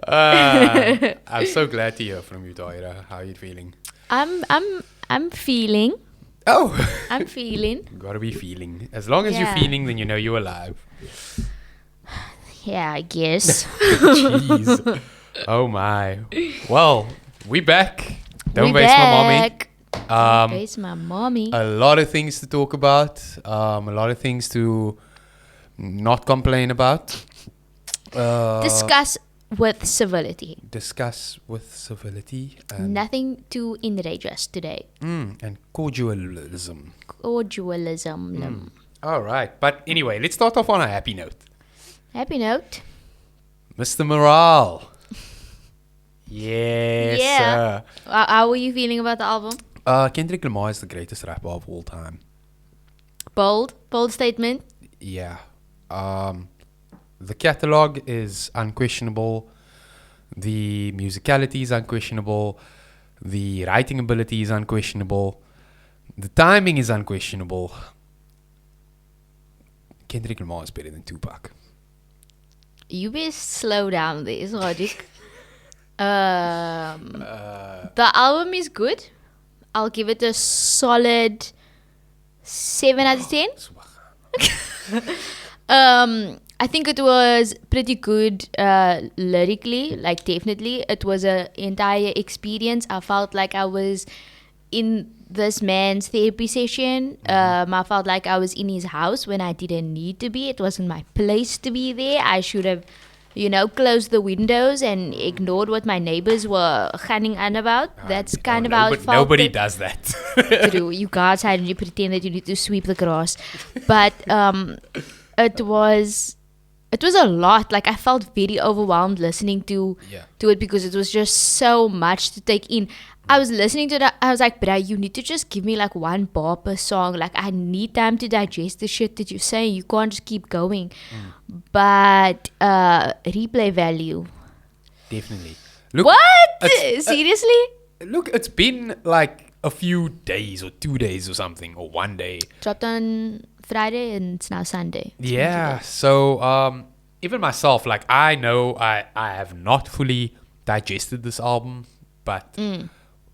I'm so glad to hear from you, Taahirah. How are you feeling? I'm feeling. Oh, I'm feeling. gotta be feeling. As long as you're Yeah. feeling, then you know you're alive. Yeah, I guess. Jeez. Oh my. Well, we back. Don't We waste my mommy. back. Um, Waste my mommy. a lot of things to talk about. A lot of things to not complain about. Discuss with civility. Discuss with civility and Nothing too enraged today. and cordialism. Cordialism. All right, but anyway, let's start off on a happy note. Happy note. Mr. Morale. Yes. Yeah. How are you feeling about the album? Kendrick Lamar is the greatest rapper of all time. Bold statement. Yeah. The catalog is unquestionable. The musicality is unquestionable. The writing ability is unquestionable. The timing is unquestionable. Kendrick Lamar is better than Tupac. You best slow down there, Sadiq. The album is good. I'll give it a solid 7 out of 10. I think it was pretty good lyrically, like definitely. It was an entire experience. I felt like I was in this man's therapy session. I felt like I was in his house when I didn't need to be. It wasn't my place to be there. I should have, closed the windows and ignored what my neighbors were gunning on about. That's kind of how it felt. Nobody does that. To do. You go outside and you pretend that you need to sweep the grass. But it was a lot. Like I felt very overwhelmed listening to it because it was just so much to take in. I was listening to that. I was like, bruh, you need to just give me like one bar per song. Like I need time to digest the shit that you're saying. You can't just keep going. But replay value. Definitely. Look, What? Seriously? Look, it's been like a few days or 2 days or something, or 1 day. Dropped on Friday and it's now Sunday. Yeah. So even myself, like I know I have not fully digested this album, but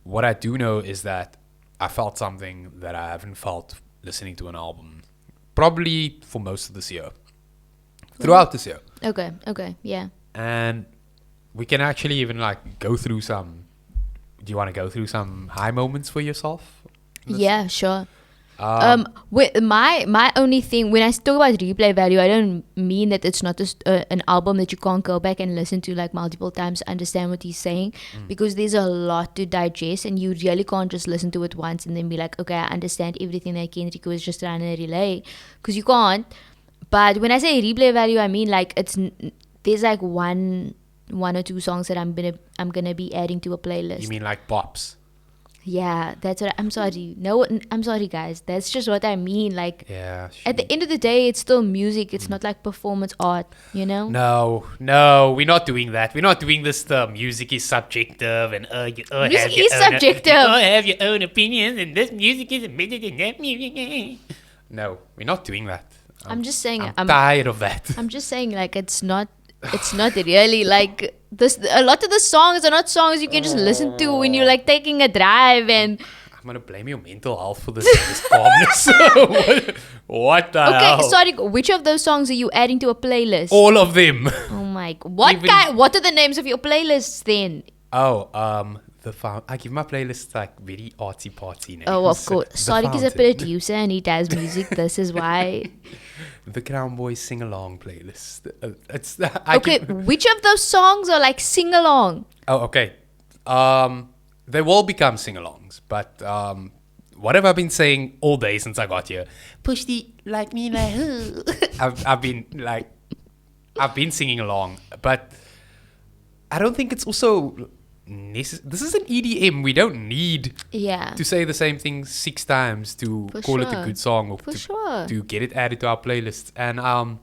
what I do know is that I felt something that I haven't felt listening to an album probably for most of this year. Throughout this year. Okay, yeah. And we can actually even like go through some. Do you want to go through some high moments for yourself? Yeah, sure. With my only thing when I talk about replay value, I don't mean that it's not just an album that you can't go back and listen to like multiple times to understand what he's saying, because there's a lot to digest and you really can't just listen to it once and then be like, okay, I understand everything that Kendrick was just trying to relay, because you can't. But when I say replay value, I mean like there's like one or two songs that I'm gonna be adding to a playlist. You mean like pops? Yeah, that's what I'm sorry. No, I'm sorry, guys. That's just what I mean. Like, Yeah. at the end of the day, it's still music. It's not like performance art, you know? No, we're not doing that. We're not doing this. Music is subjective, and Music is subjective. You all have your own opinions, and this music is better than that music. No, we're not doing that. I'm just saying. I'm tired of that. I'm just saying, like, it's not really like this. A lot of the songs are not songs you can just listen to when you're like taking a drive and. I'm gonna blame your mental health for this calmness. what the hell? Okay, sorry. Which of those songs are you adding to a playlist? All of them. Oh my god! What are the names of your playlists then? Oh, I give my playlists like very artsy party names. Oh, of course. The Sadiq is a Fountain. producer and he does music. This is why. The Crown Boys sing along playlist. Which of those songs are like sing along? Oh, okay. They will become sing-alongs, but what have I been saying all day since I got here? Push the like me like who? I've been singing along, but I don't think it's also necessary. This is an EDM. We don't need to say the same thing 6 times to call it a good song or to get it added to our playlist. And I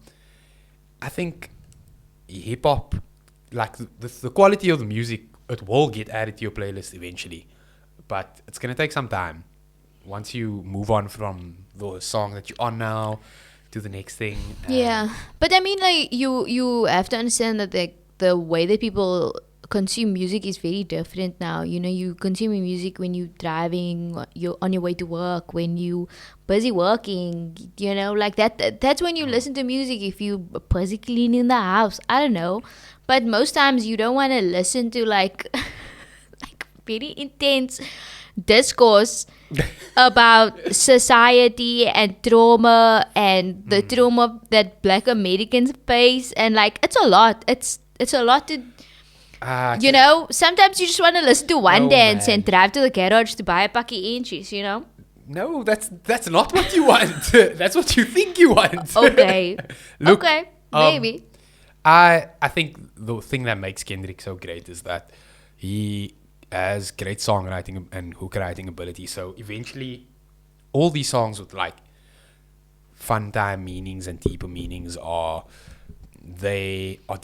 think hip hop, like the quality of the music, it will get added to your playlist eventually, but it's gonna take some time. Once you move on from the song that you're on now to the next thing. Yeah, but I mean, like you have to understand that the the way that people consume music is very different now. You know, you consuming music when you're driving, you're on your way to work, when you busy working, you know, like that's when you listen to music. If you busy cleaning the house, I don't know, but most times you don't want to listen to like like very intense discourse about society and trauma and the trauma that Black Americans face, and like it's a lot. It's a lot to, you know. Sometimes you just want to listen to one dance and drive to the garage to buy a pakkie inches, you know. No, that's not what you want. That's what you think you want. Okay. Look, okay, maybe. I think the thing that makes Kendrick so great is that he has great songwriting and hook writing ability. So eventually, all these songs with like fun time meanings and deeper meanings are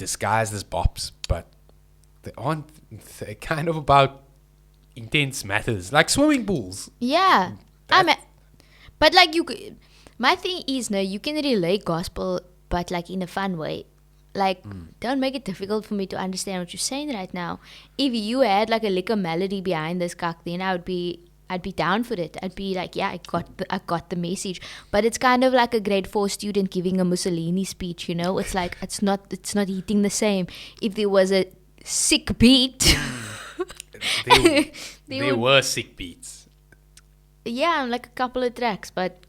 disguised as bops, but they aren't. They're kind of about intense matters, like swimming pools. Yeah, but like my thing is, no, you can relate gospel, but like in a fun way. Like, don't make it difficult for me to understand what you're saying right now. If you had like a liquor melody behind this cock, then I'd be down for it. I'd be like, yeah, I got the message. But it's kind of like a grade 4 student giving a Mussolini speech, you know? It's like it's not hitting the same. If there was a sick beat, there were sick beats. Yeah, like a couple of tracks, but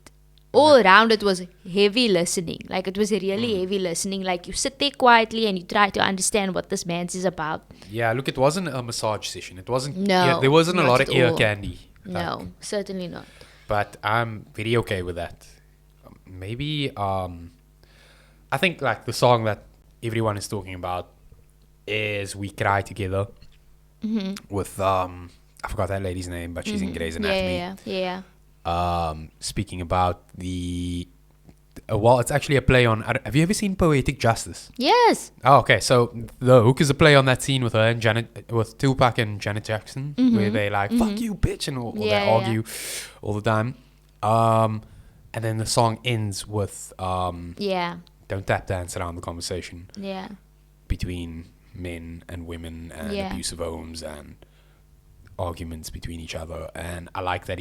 all around it was heavy listening. Like it was really heavy listening. Like you sit there quietly and you try to understand what this man's is about. Yeah, look, it wasn't a massage session. It wasn't. No, yeah, there wasn't a lot of ear all. candy. No, certainly not. But I'm very okay with that. Maybe I think like the song that everyone is talking about is "We Cry Together" with I forgot that lady's name, but she's in Grey's Anatomy. Yeah. Speaking about well, it's actually a play on. Have you ever seen Poetic Justice? Yes. Oh, okay. So the hook is a play on that scene with her and with Tupac and Janet Jackson, where they like "fuck you, bitch" and all they argue all the time. And then the song ends with "Don't tap dance around the conversation." Yeah. Between men and women and abusive homes and arguments between each other, and I like that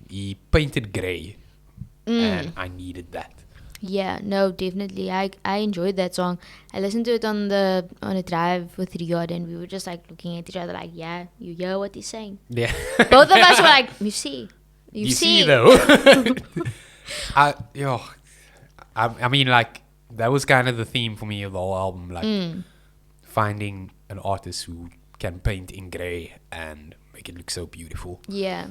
he painted grey, and I needed that. Yeah, no, definitely. I enjoyed that song. I listened to it on a drive with Riyadh, and we were just like looking at each other like, yeah, you hear what he's saying. Yeah. Both of us were like, you see though. I mean, like, that was kind of the theme for me of the whole album, like finding an artist who can paint in grey and make it look so beautiful. Yeah.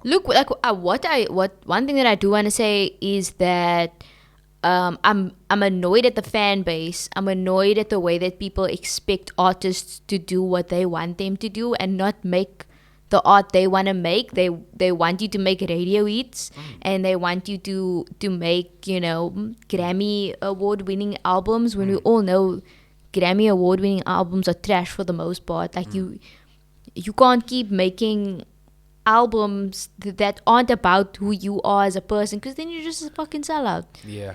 Look, like one thing that I do want to say is that I'm annoyed at the fan base. I'm annoyed at the way that people expect artists to do what they want them to do and not make the art they want to make. They want you to make radio hits and they want you to make, you know, Grammy award winning albums when we all know Grammy award winning albums are trash for the most part. Like you can't keep making albums that aren't about who you are as a person, because then you're just a fucking sellout. Yeah.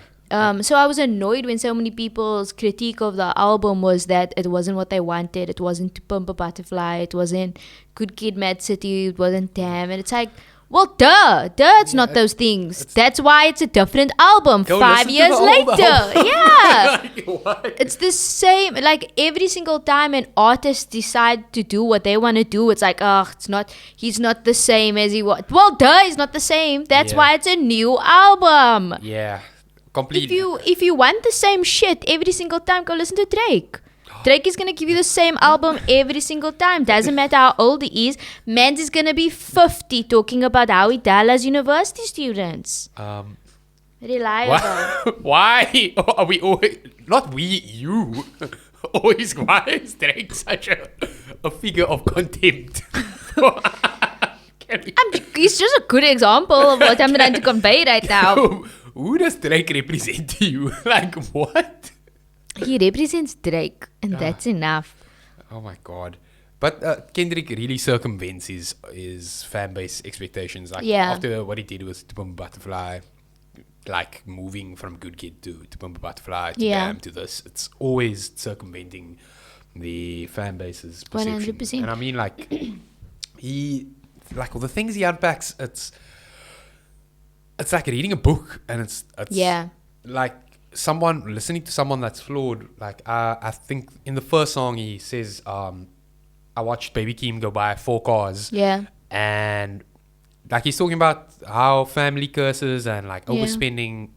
So I was annoyed when so many people's critique of the album was that it wasn't what they wanted. It wasn't To Pimp a Butterfly. It wasn't Good Kid, Mad City. It wasn't Damn. And it's like, well, duh, it's not those things. That's why it's a different album 5 years later. Yeah. Like, what? It's the same. Like every single time an artist decide to do what they want to do, it's like, he's not the same as he was. Well, duh, he's not the same. That's why it's a new album. Yeah. Completely. If you want the same shit every single time, go listen to Drake. Drake is gonna give you the same album every single time. Doesn't matter how old he is. Mans is gonna be 50 talking about how he died as university students. Reliable. Why are we always, not we, you, always, why is Drake such a figure of contempt? He's just a good example of what I'm trying to convey right now. Who does Drake represent to you? Like, what? He represents Drake, and that's enough. Oh my god. But Kendrick really circumvents his fan base expectations. Like after what he did with To Pimp a Butterfly, like moving from Good Kid to Pimp a Butterfly to Yeah. Damn to this. It's always circumventing the fan base's perception. 100%. And I mean, like, he, like, all the things he unpacks, it's like reading a book, and it's Yeah. like listening to someone that's flawed. Like, I think in the first song he says, I watched Baby Keem go buy 4 cars. Yeah. And like he's talking about how family curses and like Yeah. overspending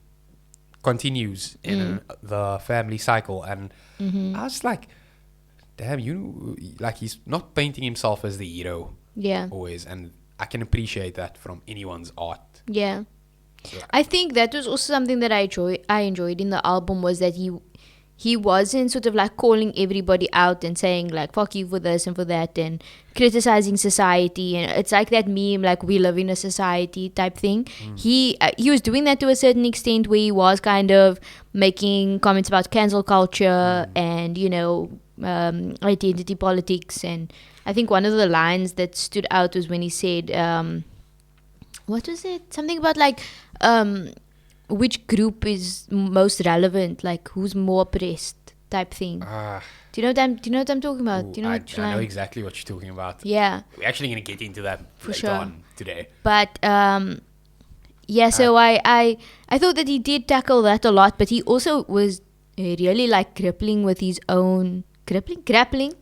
continues in the family cycle. And I was like, damn, like he's not painting himself as the hero Yeah. always. And I can appreciate that from anyone's art. Yeah. I think that was also something that I enjoyed in the album, was that he wasn't sort of like calling everybody out and saying like fuck you for this and for that and criticizing society, and it's like that meme like we live in a society type thing. He was doing that to a certain extent, where he was kind of making comments about cancel culture and identity politics. And I think one of the lines that stood out was when he said what was it? Something about like which group is most relevant, like who's more oppressed type thing. Do you know what I'm talking about? Do you know I which know line? exactly what you're talking about. Yeah. We're actually going to get into that For later sure. on today. But yeah, so I thought that he did tackle that a lot, but he also was really like grappling with his own grappling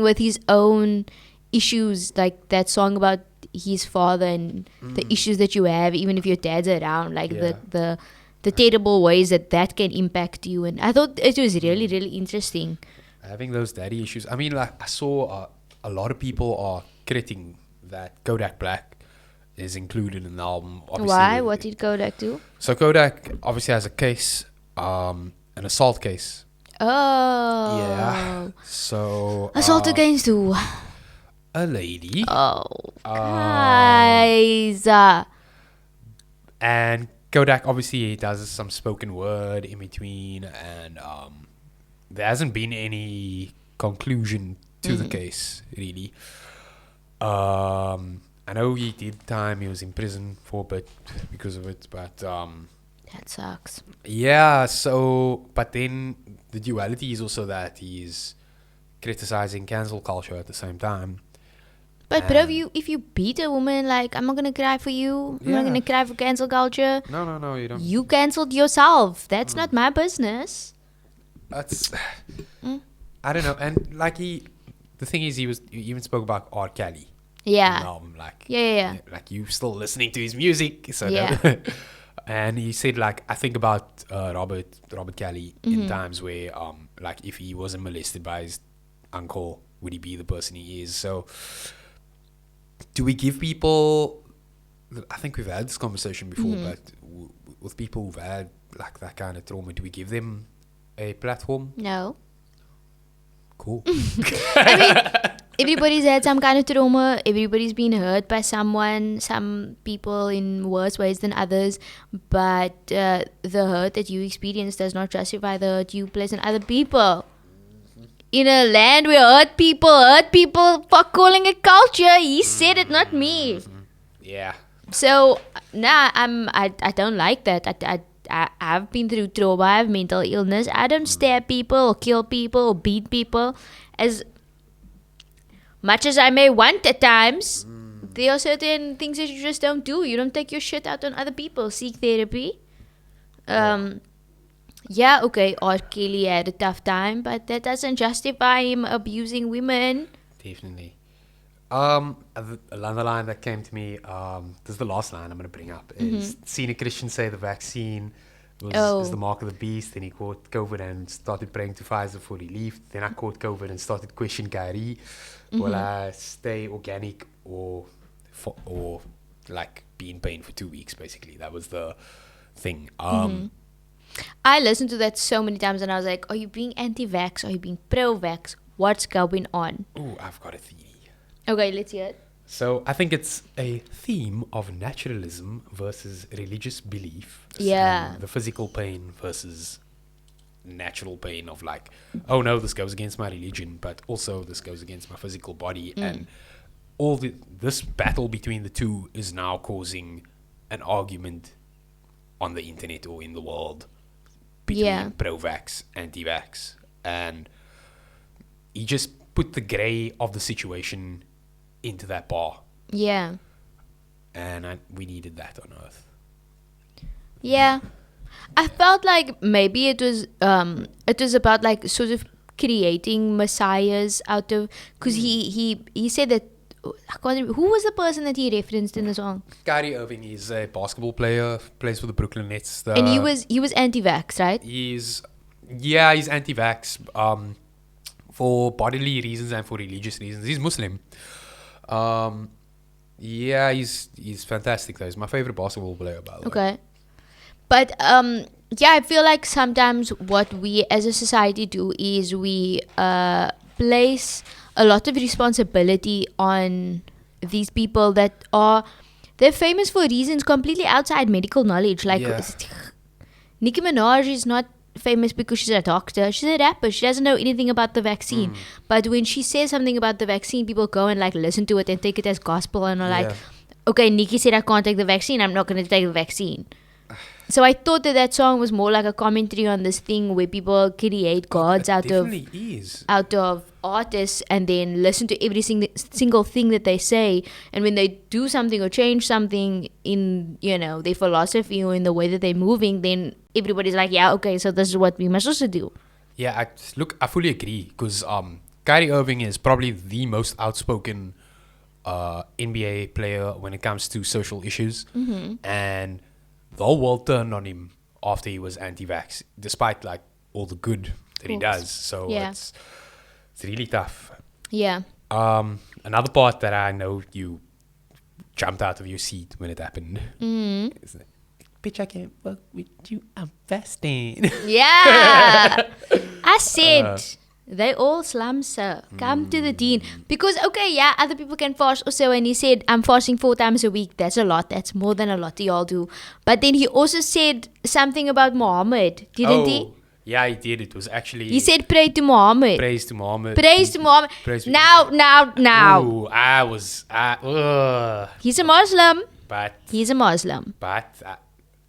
with his own issues, like that song about his father and the issues that you have even if your dad's around, like Yeah. the terrible ways that can impact you. And I thought it was really, really interesting. Having those daddy issues. I mean, like, I saw a lot of people are critiquing that Kodak Black is included in the album. Obviously, Why? What did Kodak do? So Kodak obviously has a case, an assault case. Oh. Yeah. So Assault against who? a lady. Oh. Guys. And Kodak obviously does some spoken word in between, and there hasn't been any conclusion to the case, really. I know he did time, he was in prison for a bit because of it, but That sucks. yeah, so, but then the duality is also that he's criticizing cancel culture at the same time. But bro, if you beat a woman, like, I'm not gonna cry for you. I'm not Yeah. gonna cry for cancel culture. No, you don't. You cancelled yourself. That's not my business. That's, I don't know. And like the thing is, he even spoke about R. Kelly. Yeah. In the album, like, Yeah. like you still listening to his music, so Yeah. and he said, like, I think about Robert Kelly in times where like if he wasn't molested by his uncle, would he be the person he is? So do we give people, I think we've had this conversation before, but with people who've had like that kind of trauma, do we give them a platform? No. Cool. I mean, everybody's had some kind of trauma. Everybody's been hurt by someone. Some people in worse ways than others. But the hurt that you experience does not justify the hurt you place on other people. In a land where hurt people, fuck calling it culture. He said it, not me. Yeah. So, nah, I don't like that. I've been through trauma. I have mental illness. I don't stab people or kill people or beat people. As much as I may want at times, there are certain things that you just don't do. You don't take your shit out on other people. Seek therapy. Yeah, okay, R. Kelly had a tough time, but that doesn't justify him abusing women. Definitely. Another line that came to me, this is the last line I'm going to bring up, is seen a Christian say the vaccine is the mark of the beast. Then he caught COVID and started praying to Pfizer for relief. Then I caught COVID and started questioning Kyrie. Will I stay organic or like be in pain for 2 weeks, basically? That was the thing. I listened to that so many times and I was like, are you being anti-vax? Are you being pro-vax? What's going on? Ooh, I've got a theory. Okay, let's hear it. So I think it's a theme of naturalism versus religious belief. Yeah. And the physical pain versus natural pain of like, oh no, this goes against my religion, but also this goes against my physical body. And this battle between the two is now causing an argument on the internet or in the world between Yeah. pro-vax, anti-vax, and he just put the grey of the situation into that bar, Yeah. and we needed that on Earth. Yeah. I felt like maybe it was about like sort of creating messiahs out of, because he said that, I can't remember, who was the person that he referenced in the song? Kyrie Irving is a basketball player, plays for the Brooklyn Nets. And he was anti-vax, right? He's anti-vax for bodily reasons and for religious reasons. He's Muslim. He's fantastic though. He's my favorite basketball player, by the way. Okay. But yeah, I feel like sometimes what we as a society do is we place a lot of responsibility on these people that they're famous for reasons completely outside medical knowledge. Like Nicki Minaj is not famous because she's a doctor. She's a rapper. She doesn't know anything about the vaccine. But when she says something about the vaccine, people go and like listen to it and take it as gospel and are like, okay, Nicki said I can't take the vaccine, I'm not going to take the vaccine. So I thought that song was more like a commentary on this thing where people create gods out of artists and then listen to every single thing that they say. And when they do something or change something in, their philosophy or in the way that they're moving, then everybody's like, yeah, okay, so this is what we must also do. Yeah, I fully agree, because Kyrie Irving is probably the most outspoken NBA player when it comes to social issues. And the whole world turned on him after he was anti-vax, despite like all the good that he does. So it's really tough. Yeah. Another part that I know you jumped out of your seat when it happened. Is that, bitch, I can't work with you. I'm fasting. Yeah. I said they all slums, sir. Come to the deen. Because, okay, yeah, other people can fast also. And he said, I'm fasting 4 times a week. That's a lot. That's more than a lot to y'all do. But then he also said something about Muhammad, didn't he? Yeah, he did. It was actually... He said, pray to Muhammad. Praise to Muhammad. Praise to Muhammad. Now. Ooh, He's a Muslim. But... He's a Muslim. But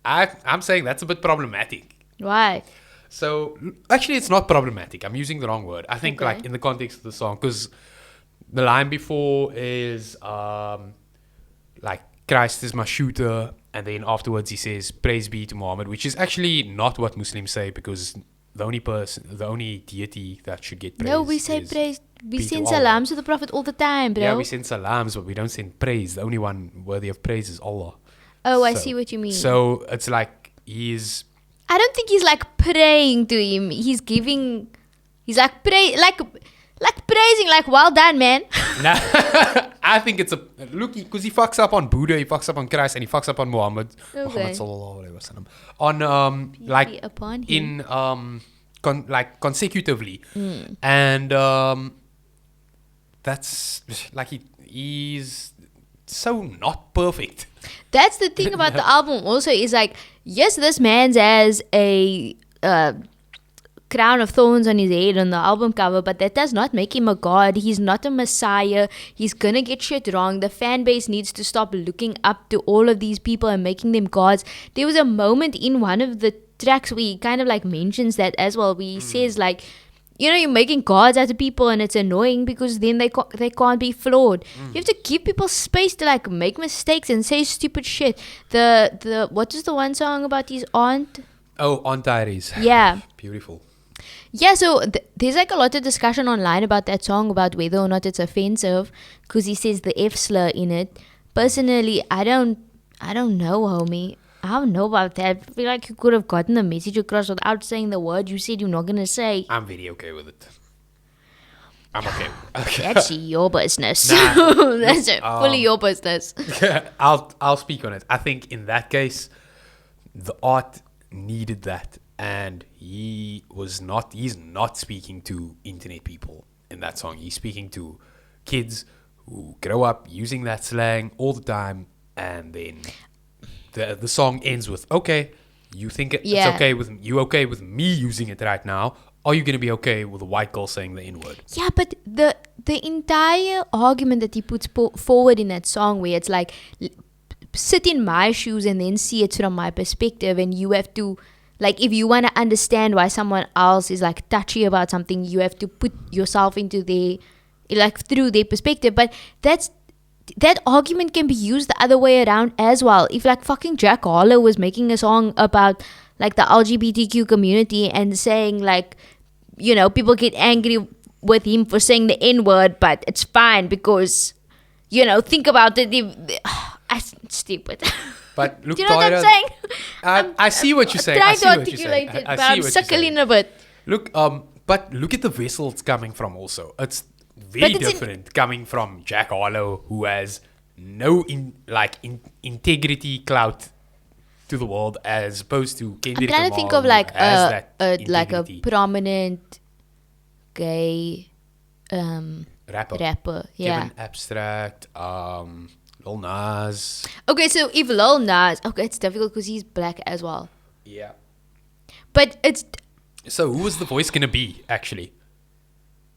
I'm saying that's a bit problematic. Why? So, actually, it's not problematic. I'm using the wrong word. I think, like, in the context of the song, because the line before is, like, Christ is my shooter, and then afterwards he says, praise be to Muhammad, which is actually not what Muslims say, because the only deity that should get praise. No, we say praise. We send salams to the Prophet all the time, bro. Yeah, we send salams, but we don't send praise. The only one worthy of praise is Allah. Oh, I see what you mean. So, it's like, I don't think he's like praying to him. He's like praising, like, well done, man. Nah, I think it's because he fucks up on Buddha, he fucks up on Christ, and he fucks up on Muhammad. Okay. Muhammad sallallahu alaihi wasallam. On like upon him. in consecutively, and that's like he's so not perfect. That's the thing about the album also, is like, yes, this man's has a crown of thorns on his head on the album cover, but that does not make him a god. He's not a messiah. He's gonna get shit wrong. The fan base needs to stop looking up to all of these people and making them gods. There was a moment in one of the tracks where he kind of like mentions that as well, where he says like, you're making gods out of people, and it's annoying because then they can't be flawed. You have to give people space to like make mistakes and say stupid shit. The what is the one song about his aunt? Oh, Aunt Iris. Yeah. Beautiful. Yeah, so there's like a lot of discussion online about that song, about whether or not it's offensive, because he says the F slur in it. Personally, I don't know, homie. I don't know about that. I feel like you could have gotten the message across without saying the word you said you're not going to say. I'm very okay with it. I'm okay. That's your business. That's fully your business. I'll speak on it. I think in that case, the art needed that, and he's not speaking to internet people in that song. He's speaking to kids who grow up using that slang all the time, and then the song ends with, okay, you think it's okay with you okay with me using it right now? Are you going to be okay with a white girl saying the N-word? Yeah, but the entire argument that he puts forward in that song, where it's like sit in my shoes and then see it from my perspective, and you have to, like, if you want to understand why someone else is like touchy about something, you have to put yourself into their, like, through their perspective. But that argument can be used the other way around as well. If like fucking Jack Harlow was making a song about like the LGBTQ community and saying like, you know, people get angry with him for saying the N-word, but it's fine because, you know, think about it. It's stupid. But look, do you know what I'm saying? I see what you're saying. Trying I see to what you're saying. articulate it, I but see I'm what you're suckling saying. a bit. Look, but look at the vessel it's coming from also. It's very different coming from Jack Harlow, who has no integrity clout to the world, as opposed to Kendrick Lamar. I'm trying to think of like a prominent gay rapper. Yeah. Kevin Abstract, Lil Nas. Okay, so if Lil Nas, okay, it's difficult because he's black as well. Yeah. But it's. So who was the voice gonna be actually?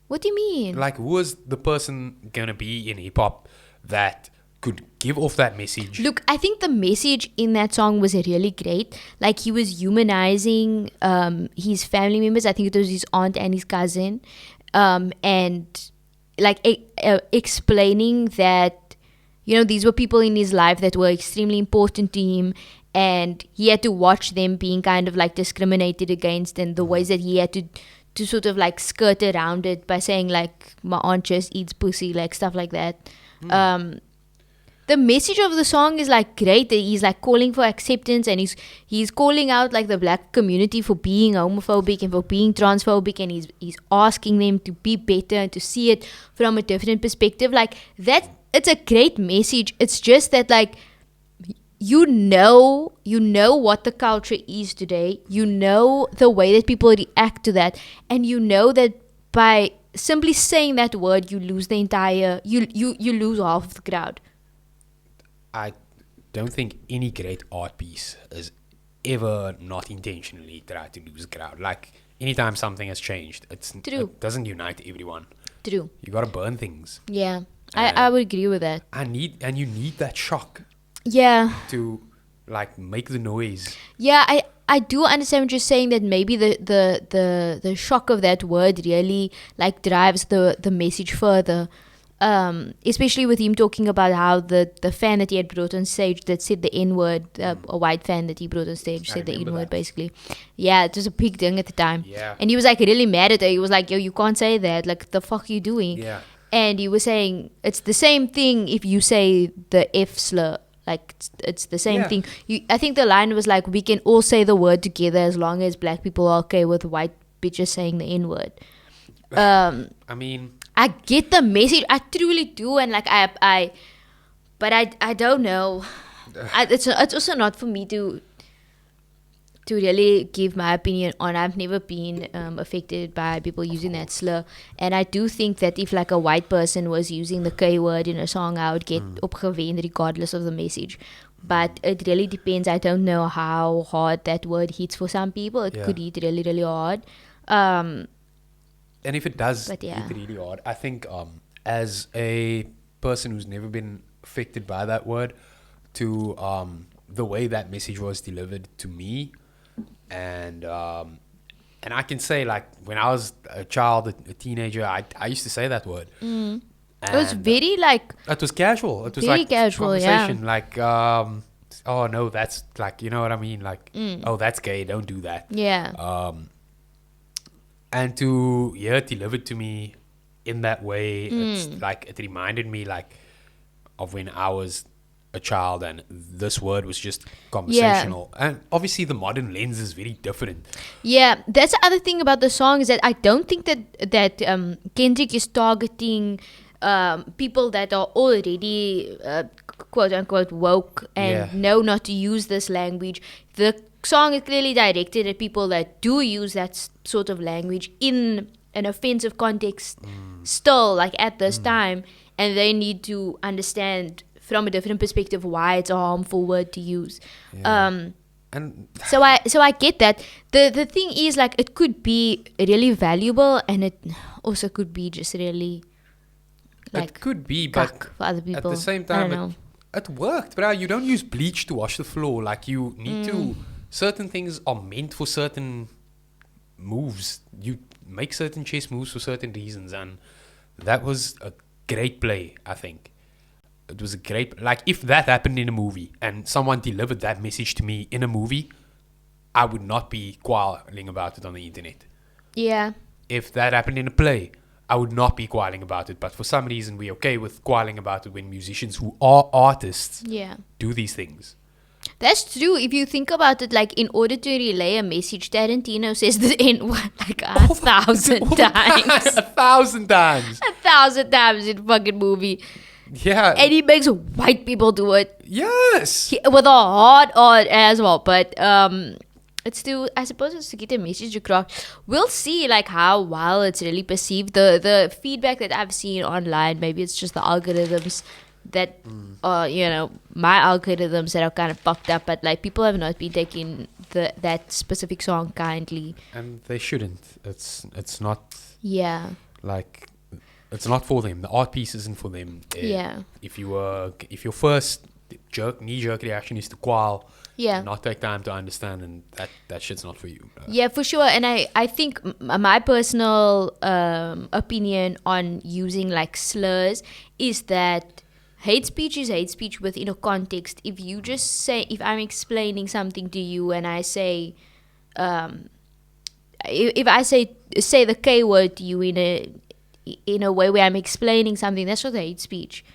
What do you mean? Like, who was the person gonna be in hip hop that could give off that message? Look, I think the message in that song was really great. Like, he was humanizing his family members. I think it was his aunt and his cousin, and like explaining that, you know, these were people in his life that were extremely important to him, and he had to watch them being kind of like discriminated against, and the ways that he had to sort of like skirt around it by saying like, my aunt just eats pussy, like stuff like that. The message of the song is like great. He's like calling for acceptance, and he's calling out like the black community for being homophobic and for being transphobic, and he's asking them to be better and to see it from a different perspective. Like that, it's a great message. It's just that like, you know what the culture is today. You know the way that people react to that, and you know that by simply saying that word, you lose the entire you lose half of the crowd. I don't think any great art piece has ever not intentionally tried to lose a crowd. Like, anytime something has changed, it doesn't unite everyone. True. You gotta burn things. Yeah, I would agree with that. You need that shock. Yeah. To like make the noise. Yeah, I do understand what you're saying, that maybe the shock of that word really like drives the message further. Especially with him talking about how the fan that he had brought on stage that said the N-word, a white fan that he brought on stage said the N-word basically. Yeah, it was a big thing at the time. Yeah. And he was like really mad at her. He was like, yo, you can't say that. Like, the fuck are you doing? Yeah. And he was saying, it's the same thing if you say the F slur. Like, it's the same thing. I think the line was like, we can all say the word together as long as black people are okay with white bitches saying the N-word. I mean, I get the message. I truly do. And like, but I don't know. It's also not for me to really give my opinion on. I've never been affected by people using that slur. And I do think that if like a white person was using the K word in a song, I would get opgewend regardless of the message. But it really depends. I don't know how hard that word hits for some people. It could hit really, really hard. And if it does hit really hard, I think as a person who's never been affected by that word, to the way that message was delivered to me, and I can say, like, when I was a child, a teenager, I used to say that word. It was very like... It was casual. It was very like casual, conversation. Like, oh no, that's like, you know what I mean? Like, oh, that's gay. Don't do that. Yeah. And to hear it delivered to me in that way, it's like, it reminded me like of when I was a child and this word was just conversational. And obviously the modern lens is very different. Yeah, that's the other thing about the song, is that I don't think that Kendrick is targeting people that are already quote unquote woke and know not to use this language. The song is clearly directed at people that do use that sort of language in an offensive context still, like at this time, and they need to understand from a different perspective why it's a harmful word to use. And so I get that. The thing is, like, it could be really valuable, and it also could be just really, like, it could be, but for other people. at the same time, it worked, bro. You don't use bleach to wash the floor. Like, you need to... Certain things are meant for certain moves. You make certain chess moves for certain reasons, and that was a great play, I think. It was a great... Like, if that happened in a movie and someone delivered that message to me in a movie, I would not be quarreling about it on the internet. Yeah. If that happened in a play, I would not be quarreling about it. But for some reason, we're okay with quarreling about it when musicians who are artists do these things. That's true. If you think about it, like, in order to relay a message, Tarantino says the N-word like 1,000 times. 1,000 times. 1,000 times in fucking movie. Yeah. And he makes white people do it. Yes. With a hard on as well. But it's to, I suppose it's to get a message across. We'll see, like, how well it's really perceived. The feedback that I've seen online, maybe it's just the algorithms that you know, my algorithms that are kind of fucked up, but like, people have not been taking that specific song kindly, and they shouldn't. It's not like, it's not for them. The art piece isn't for them. If your first knee-jerk reaction is to quarrel, not take time to understand, and that shit's not for you. Yeah, for sure. And I think my personal opinion on using like slurs is that hate speech is hate speech within a context. If you just say, if I'm explaining something to you and I say, if I say the K word to you in a way where I'm explaining something, that's not hate speech.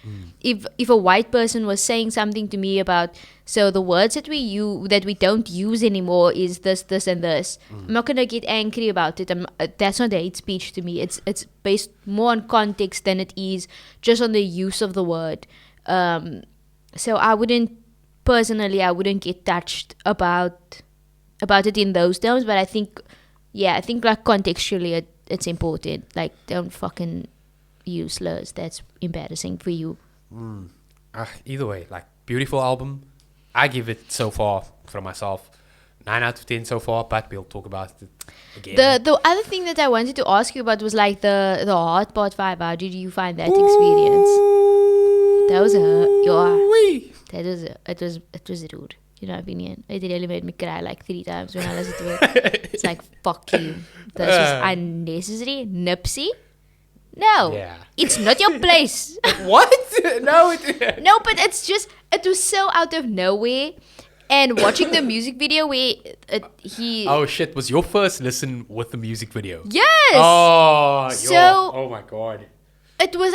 If a white person was saying something to me about, so the words that we don't use anymore is this, and this, I'm not gonna get angry about it. That's not hate speech to me. It's based more on context than it is just on the use of the word. So I wouldn't get touched about it in those terms. But I think like contextually it's important. Like, don't fucking use slurs. That's embarrassing for you. Either way, like, beautiful album. I give it, so far, from myself, 9 out of 10 so far, but we'll talk about it again. The other thing that I wanted to ask you about was like the hard part 5. How did you find that experience? That was it was rude, in my opinion. It really made me cry like 3 times when I listened to it. It's like, fuck you. This was unnecessary. Nipsey? No. Yeah. It's not your place. What? No, but it's just, it was so out of nowhere. And watching the music video where he... Oh, shit. Was your first listen with the music video? Yes. Oh my God. It was...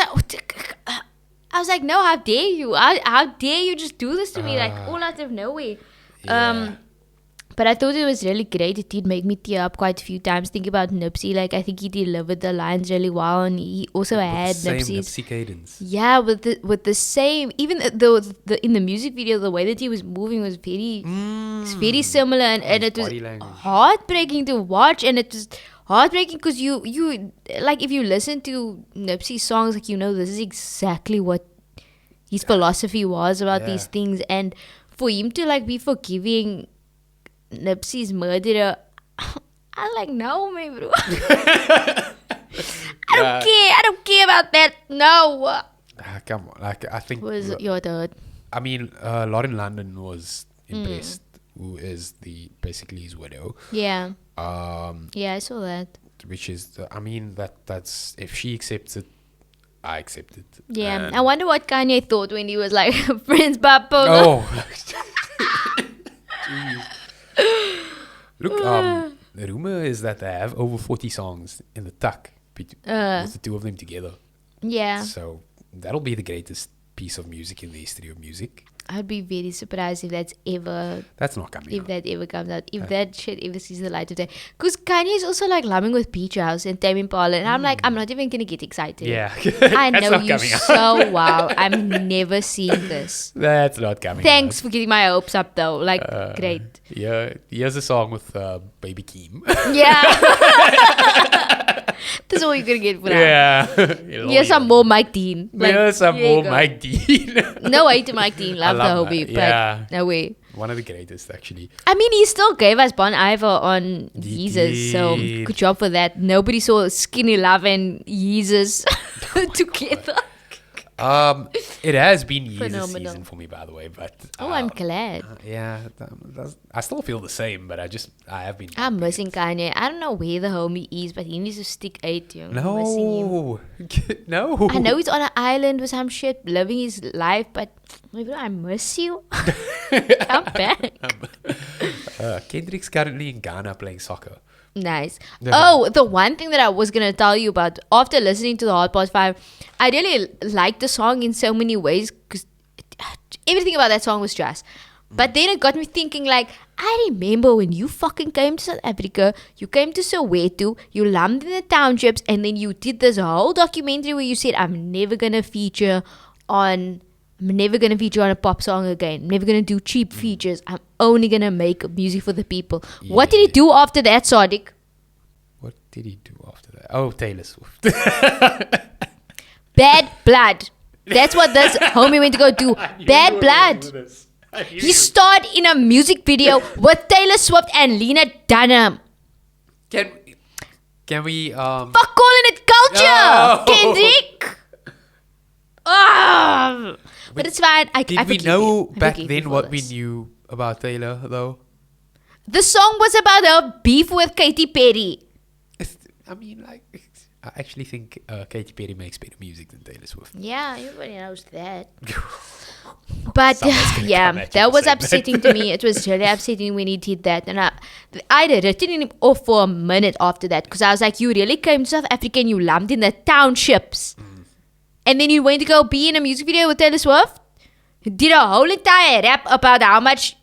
I was like, no, how dare you? How dare you just do this to me? Like, all out of nowhere. Yeah. But I thought it was really great. It did make me tear up quite a few times. Think about Nipsey. Like, I think he delivered the lines really well. And he also had Nipsey cadence. Yeah, with the same... Even though in the music video, the way that he was moving was very similar. And it was heartbreaking to watch. And it was... heartbreaking because you like, if you listen to Nipsey's songs, like, you know, this is exactly what his philosophy was about these things. And for him to like be forgiving Nipsey's murderer, I'm like, no, my bro. I don't care about that. No. Come on, like, I think was your third. I mean, Lauren London was impressed, who is basically his widow. Yeah. Yeah, I saw that. Which is, that's, if she accepts it, I accept it. Yeah, I wonder what Kanye thought when he was like, Prince Papa. Oh. Look, the rumor is that they have over 40 songs in the tuck with the two of them together. Yeah. So that'll be the greatest piece of music in the history of music. I'd be very surprised if that's not coming if out. that ever comes out. If that shit ever sees the light of day. Because Kanye is also like loving with Beach House and Tame Impala. And I'm like, I'm not even going to get excited. Yeah. I know you so well. I'm never seeing this. That's not coming Thanks out. for getting my hopes up though. Like, great. Yeah. Here's a song with Baby Keem. Yeah. That's all you're going to get for that. Yeah. Here's some more Mike Dean. Here's some more Mike Dean. No way to Mike Dean. Love the hobby. Yeah. But no way. One of the greatest, actually. I mean, he still gave us Bon Iver on Yeezus, so good job for that. Nobody saw Skinny Love and Yeezus together. It has been years this Phenomenal. season for me, by the way. But I'm glad. yeah, I still feel the same, but I have been. I'm missing Kanye. I don't know where the homie is, but he needs to stick 8, you know. I'm missing him. No, no. I know he's on an island with some shit, living his life, but I miss you. Come back. Kendrick's currently in Ghana playing soccer. Nice. Yeah. Oh, the one thing that I was going to tell you about, after listening to the Hot Pot 5, I really liked the song in so many ways because everything about that song was jazz. But then it got me thinking, like, I remember when you fucking came to South Africa, you came to Soweto, you lumped in the townships, and then you did this whole documentary where you said, I'm never going to feature on a pop song again. I'm never going to do cheap features. I'm only going to make music for the people. Yeah. What did he do after that, Sadiq? What did he do after that? Oh, Taylor Swift. Bad blood. That's what this homie went to go do. Bad blood. He starred in a music video with Taylor Swift and Lena Dunham. Can we Fuck calling it culture, Kendrick. But it's fine. Did we know back then for what we this. knew about Taylor though? The song was about her beef with Katy Perry. I mean, like, I actually think Katy Perry makes better music than Taylor Swift. Yeah, everybody knows that. But Someone's gonna yeah, come at you that for was saying that. upsetting to me. It was really upsetting when he did that. And I'd written him off for a minute after that because I was like, you really came to South Africa and you lumped in the townships. And then you went to go be in a music video with Taylor Swift? You did a whole entire rap about how much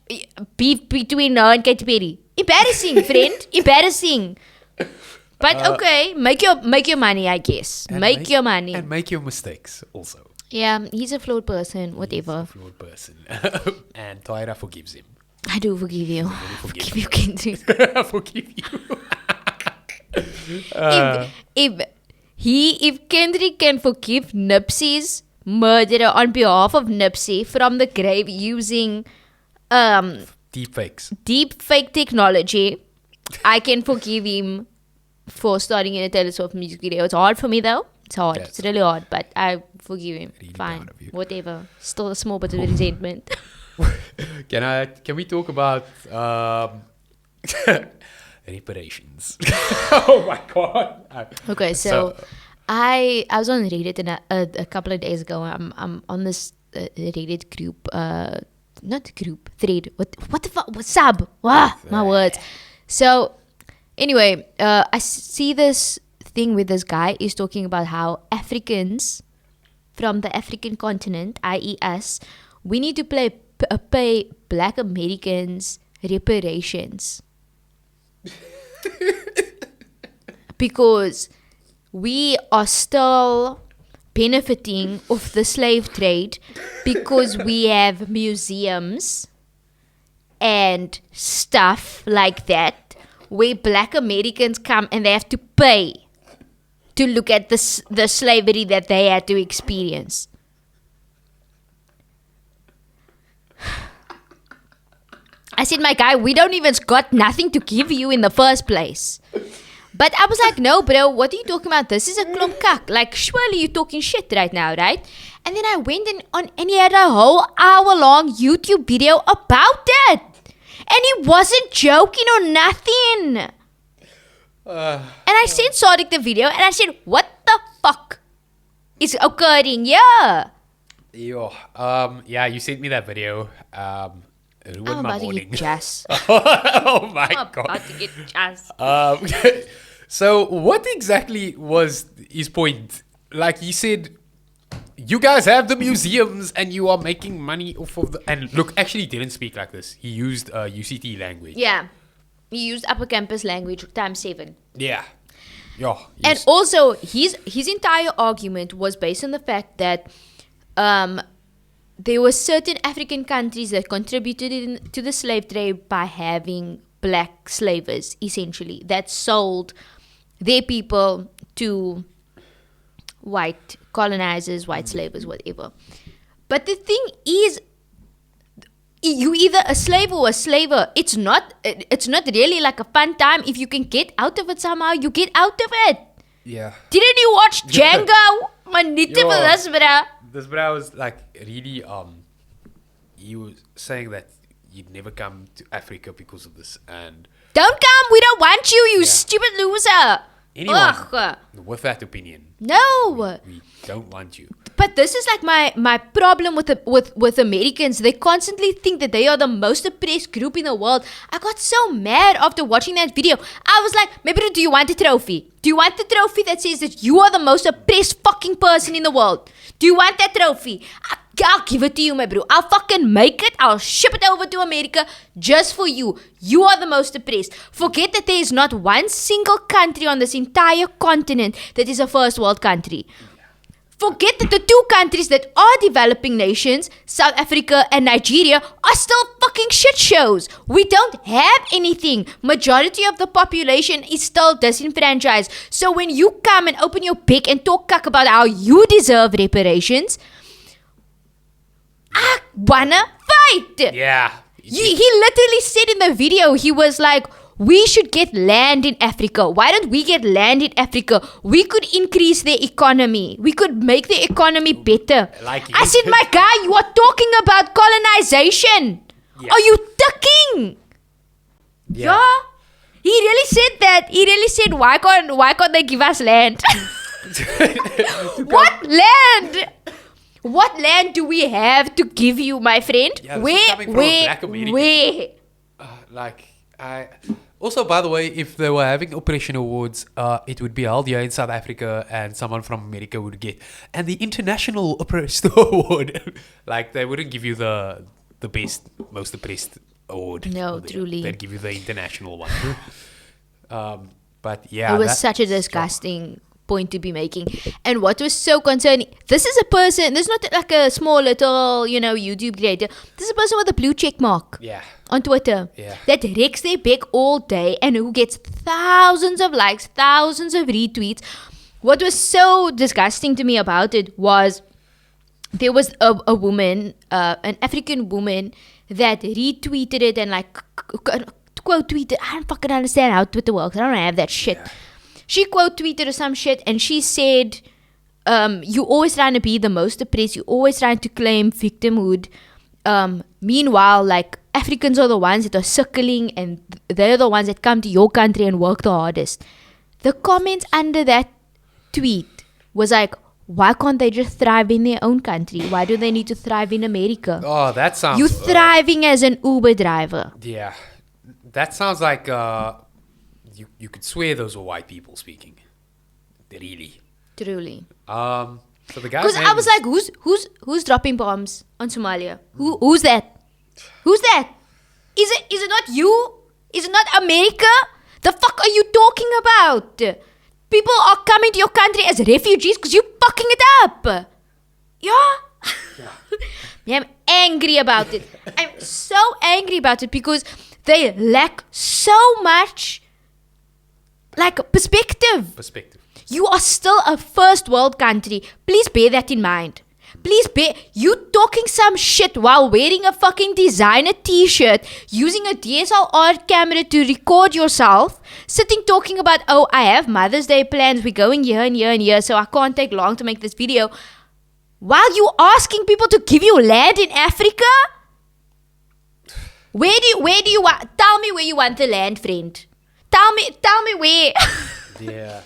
beef between her and Katy Perry. Embarrassing, friend. Embarrassing. But okay, make your money, I guess. And Make your money. And make your mistakes also. Yeah, he's a flawed person, whatever. He's a flawed person. And Taahirah forgives him. I do forgive you. Forgive Forgive you, Kendrick. I forgive you. If Kendrick can forgive Nipsey's murderer on behalf of Nipsey from the grave using Deep fakes. deep fake technology, I can forgive him for starting in a Taylor Swift music video. It's hard for me though. It's hard. Yes. It's really hard, but I forgive him. Really Fine. proud of you. Whatever. Still a small bit of resentment. Can we talk about reparations? Oh my god. Okay, so I was on Reddit a couple of days ago. I'm on this Reddit group, not group, thread. What the fuck? Sub. Wow, my words. So anyway, I see this thing where this guy is talking about how Africans from the African continent, i.e. us, we need to pay Black Americans reparations. Because we are still benefiting of the slave trade because we have museums and stuff like that where Black Americans come and they have to pay to look at the slavery that they had to experience. I said, my guy, we don't even got nothing to give you in the first place. But I was like, no, bro, what are you talking about? This is a klomp kak. Like, surely you're talking shit right now, right? And then I went and he had a whole hour-long YouTube video about that. And he wasn't joking or nothing. And I sent Sadiq the video and I said, what the fuck is occurring here? Yeah, you sent me that video. It ruined I'm my about to morning. get jazz. Oh my I'm god. about to get jazz. So what exactly was his point? Like he said, you guys have the museums and you are making money off of the... And look, actually he didn't speak like this. He used UCT language. Yeah. He used upper campus language times 7. Yeah. Yeah. And also, his entire argument was based on the fact that there were certain African countries that contributed to the slave trade by having black slavers, essentially, that sold their people to white colonizers, white slavers, whatever. But the thing is, you either a slave or a slaver. It's not really like a fun time. If you can get out of it somehow, you get out of it. Yeah. Didn't you watch Django? Maar niet te Yo. veel is, bruh. This bro was like really he was saying that you'd never come to Africa because of this, and Don't come. We don't want you, you Yeah. stupid loser. anyone Ugh. with that opinion, No. we don't want you. But this is like my problem with Americans. They constantly think that they are the most oppressed group in the world. I got so mad after watching that video. I was like, maybe do you want a trophy? Do you want the trophy that says that you are the most oppressed fucking person in the world? Do you want that trophy? I'll give it to you, my bro. I'll fucking make it. I'll ship it over to America just for you. You are the most oppressed. Forget that there is not one single country on this entire continent that is a first world country. Forget that the two countries that are developing nations, South Africa and Nigeria, are still fucking shit shows. We don't have anything. Majority of the population is still disenfranchised. So when you come and open your beak and talk cuck about how you deserve reparations, I wanna fight. Yeah. He literally said in the video, he was like, we should get land in Africa. Why don't we get land in Africa? We could increase their economy. We could make the economy better. Like I said, my guy, you are talking about colonization. Yeah. Are you ducking? Yeah. Yeah. He really said that. He really said, why can't they give us land? What land? What land do we have to give you, my friend? Yeah, this is coming from a black American. Where? Like I. Also, by the way, if they were having Operation Awards, it would be held here in South Africa, and someone from America would get and the International Oppressed Award. Like they wouldn't give you the best, most oppressed award. No, truly. They'd give you the international one. But yeah, It was such a disgusting point to be making. And what was so concerning, this is a person, this is not like a small little, YouTube creator. This is a person with a blue check mark. Yeah. On Twitter. Yeah. That wrecks their back all day and who gets thousands of likes, thousands of retweets. What was so disgusting to me about it was there was a woman, an African woman that retweeted it and like quote tweeted. I don't fucking understand how Twitter works. I don't have that shit. Yeah. She quote tweeted or some shit and she said, you always trying to be the most oppressed. You always trying to claim victimhood. Meanwhile, like Africans are the ones that are circling and they're the ones that come to your country and work the hardest. The comments under that tweet was like, why can't they just thrive in their own country? Why do they need to thrive in America? Oh, that sounds. You thriving as an Uber driver. Yeah, that sounds like you could swear those were white people speaking. Really. Truly. So the guy. Because I was like, who's dropping bombs on Somalia? Who's that? Who's that? Is it not you? Is it not America? The fuck are you talking about? People are coming to your country as refugees because you're fucking it up. Yeah. Yeah, I'm angry about it. I'm so angry about it because they lack so much like perspective. You are still a first world country. Please bear that in mind. Please bear. You talking some shit while wearing a fucking designer t-shirt, using a DSLR camera to record yourself, sitting talking about, oh, I have Mother's Day plans. We're going here and here and here, so I can't take long to make this video. While you asking people to give you land in Africa? Where do you want? Tell me where you want the land, friend. Tell me where. Yeah.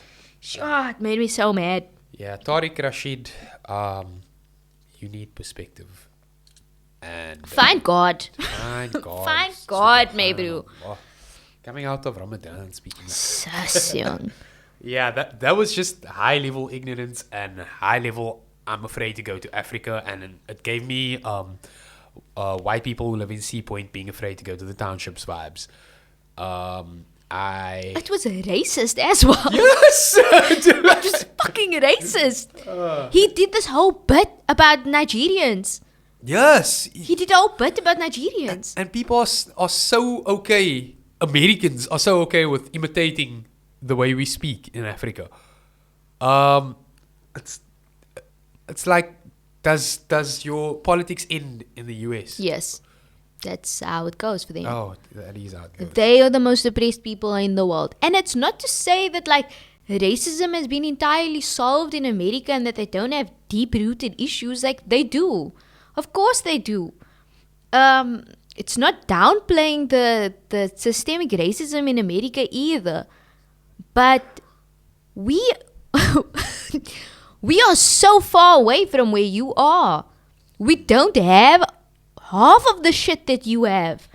Oh, it made me so mad. Yeah, Tariq Rashid, you need perspective. And Find God. Find God. Find God, my bro. Oh, coming out of Ramadan, speaking. Sus, young. Yeah, that was just high level ignorance and high level. I'm afraid to go to Africa, and it gave me white people who live in Sea Point being afraid to go to the townships vibes. It was racist as well. Yes! It was fucking racist. He did this whole bit about Nigerians. Yes! He did a whole bit about Nigerians. And people are so okay, Americans are so okay with imitating the way we speak in Africa. It's like, does your politics end in the US? Yes. That's how it goes for them. Oh, that is how it goes. They are the most oppressed people in the world. And it's not to say that, like, racism has been entirely solved in America and that they don't have deep-rooted issues. Like, they do. Of course they do. It's not downplaying the systemic racism in America either. But we we are so far away from where you are. We don't have half of the shit that you have.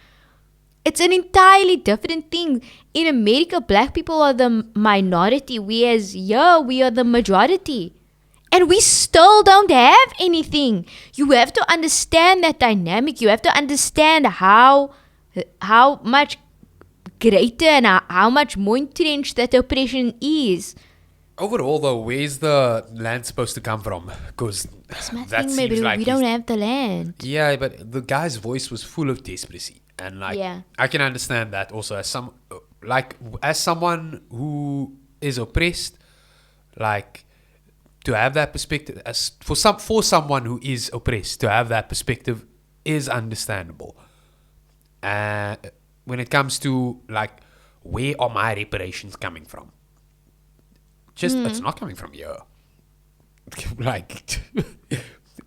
It's an entirely different thing. In America, black people are the minority, whereas here we are the majority. And we still don't have anything. You have to understand that dynamic. You have to understand how much greater and how much more entrenched that oppression is. Overall, though, where's the land supposed to come from? Because that seems maybe like we don't have the land. Yeah, but the guy's voice was full of desperation, and like I can understand that also as someone who is oppressed, like to have that perspective for someone who is oppressed to have that perspective is understandable. When it comes to like where are my reparations coming from? It's not coming from here. Like,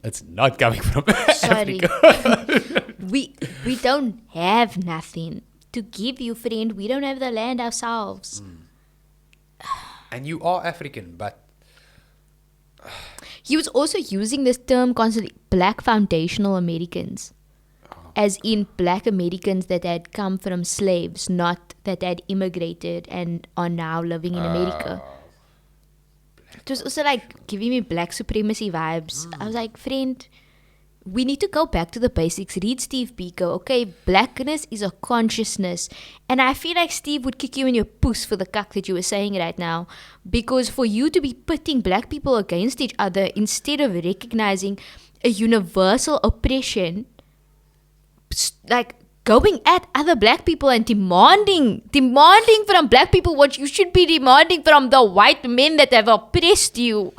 it's not coming from Sorry. Africa. we don't have nothing to give you, friend. We don't have the land ourselves. And you are African, but he was also using this term constantly, black foundational Americans. As in black Americans that had come from slaves, not that had immigrated and are now living in America. It was also like giving me black supremacy vibes. I was like, friend, we need to go back to the basics. Read Steve Biko. Okay, blackness is a consciousness. And I feel like Steve would kick you in your puss for the cuck that you were saying right now. Because for you to be pitting black people against each other instead of recognizing a universal oppression, like going at other black people and demanding from black people what you should be demanding from the white men that have oppressed you.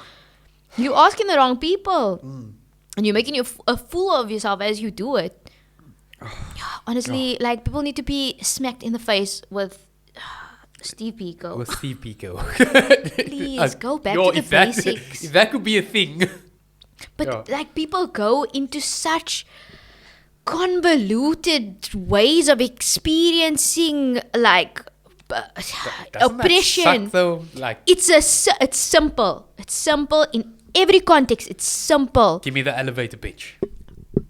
You're asking the wrong people. And you're making a fool of yourself as you do it. Honestly, like, people need to be smacked in the face with Steve Biko. With Steve Biko. Please, go back to the basics. If that could be a thing. But, like, people go into such convoluted ways of experiencing, like, oppression. That suck, though? Like, it's simple. It's simple in every context. It's simple. Give me the elevator pitch.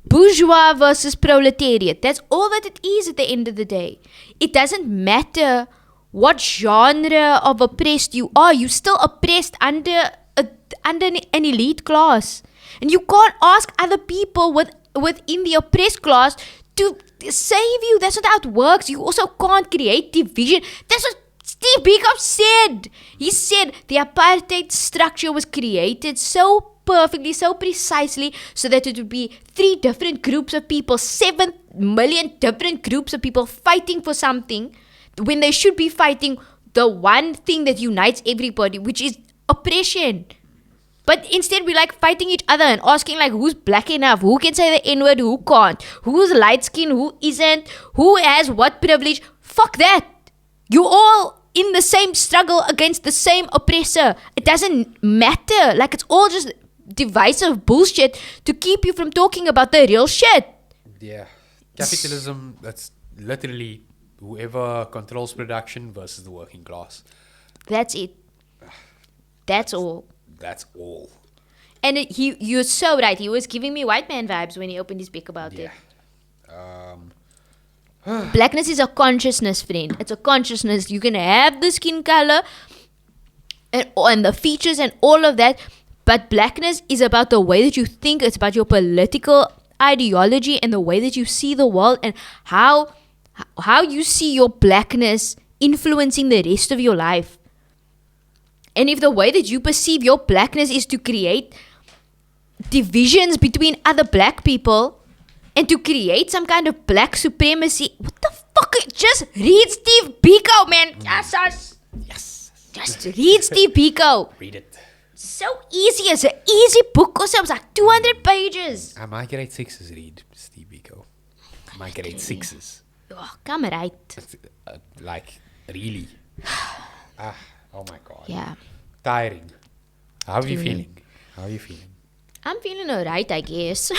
Bourgeois versus proletariat. That's all that it is at the end of the day. It doesn't matter what genre of oppressed you are. You're still oppressed under an elite class. And you can't ask other people within the oppressed class to save you. That's not how it works. You also can't create division. That's what Steve Biko said. He said the apartheid structure was created so perfectly, so precisely, so that it would be 3 different groups of people, 7 million different groups of people fighting for something, when they should be fighting the one thing that unites everybody, which is oppression. But instead, we like fighting each other and asking like, who's black enough? Who can say the N-word? Who can't? Who's light skinned? Who isn't? Who has what privilege? Fuck that. You're all in the same struggle against the same oppressor. It doesn't matter. Like, it's all just divisive bullshit to keep you from talking about the real shit. Yeah. Capitalism, that's literally whoever controls production versus the working class. That's it. That's all. That's all. And you're so right. He was giving me white man vibes when he opened his book about it. Blackness is a consciousness, friend. It's a consciousness. You can have the skin color and the features and all of that, but blackness is about the way that you think. It's about your political ideology and the way that you see the world and how you see your blackness influencing the rest of your life. And if the way that you perceive your blackness is to create divisions between other black people and to create some kind of black supremacy, what the fuck? Just read Steve Biko, man. Yes. Just read Steve Biko. Read it. So easy. It's an easy book. Also, it was like 200 pages. My grade 6s read Steve Biko. My grade 6s. Oh, come right. Like, really. Oh my god. Yeah. Tiring. How are you Truly. feeling? How are you feeling? I'm feeling alright, I guess.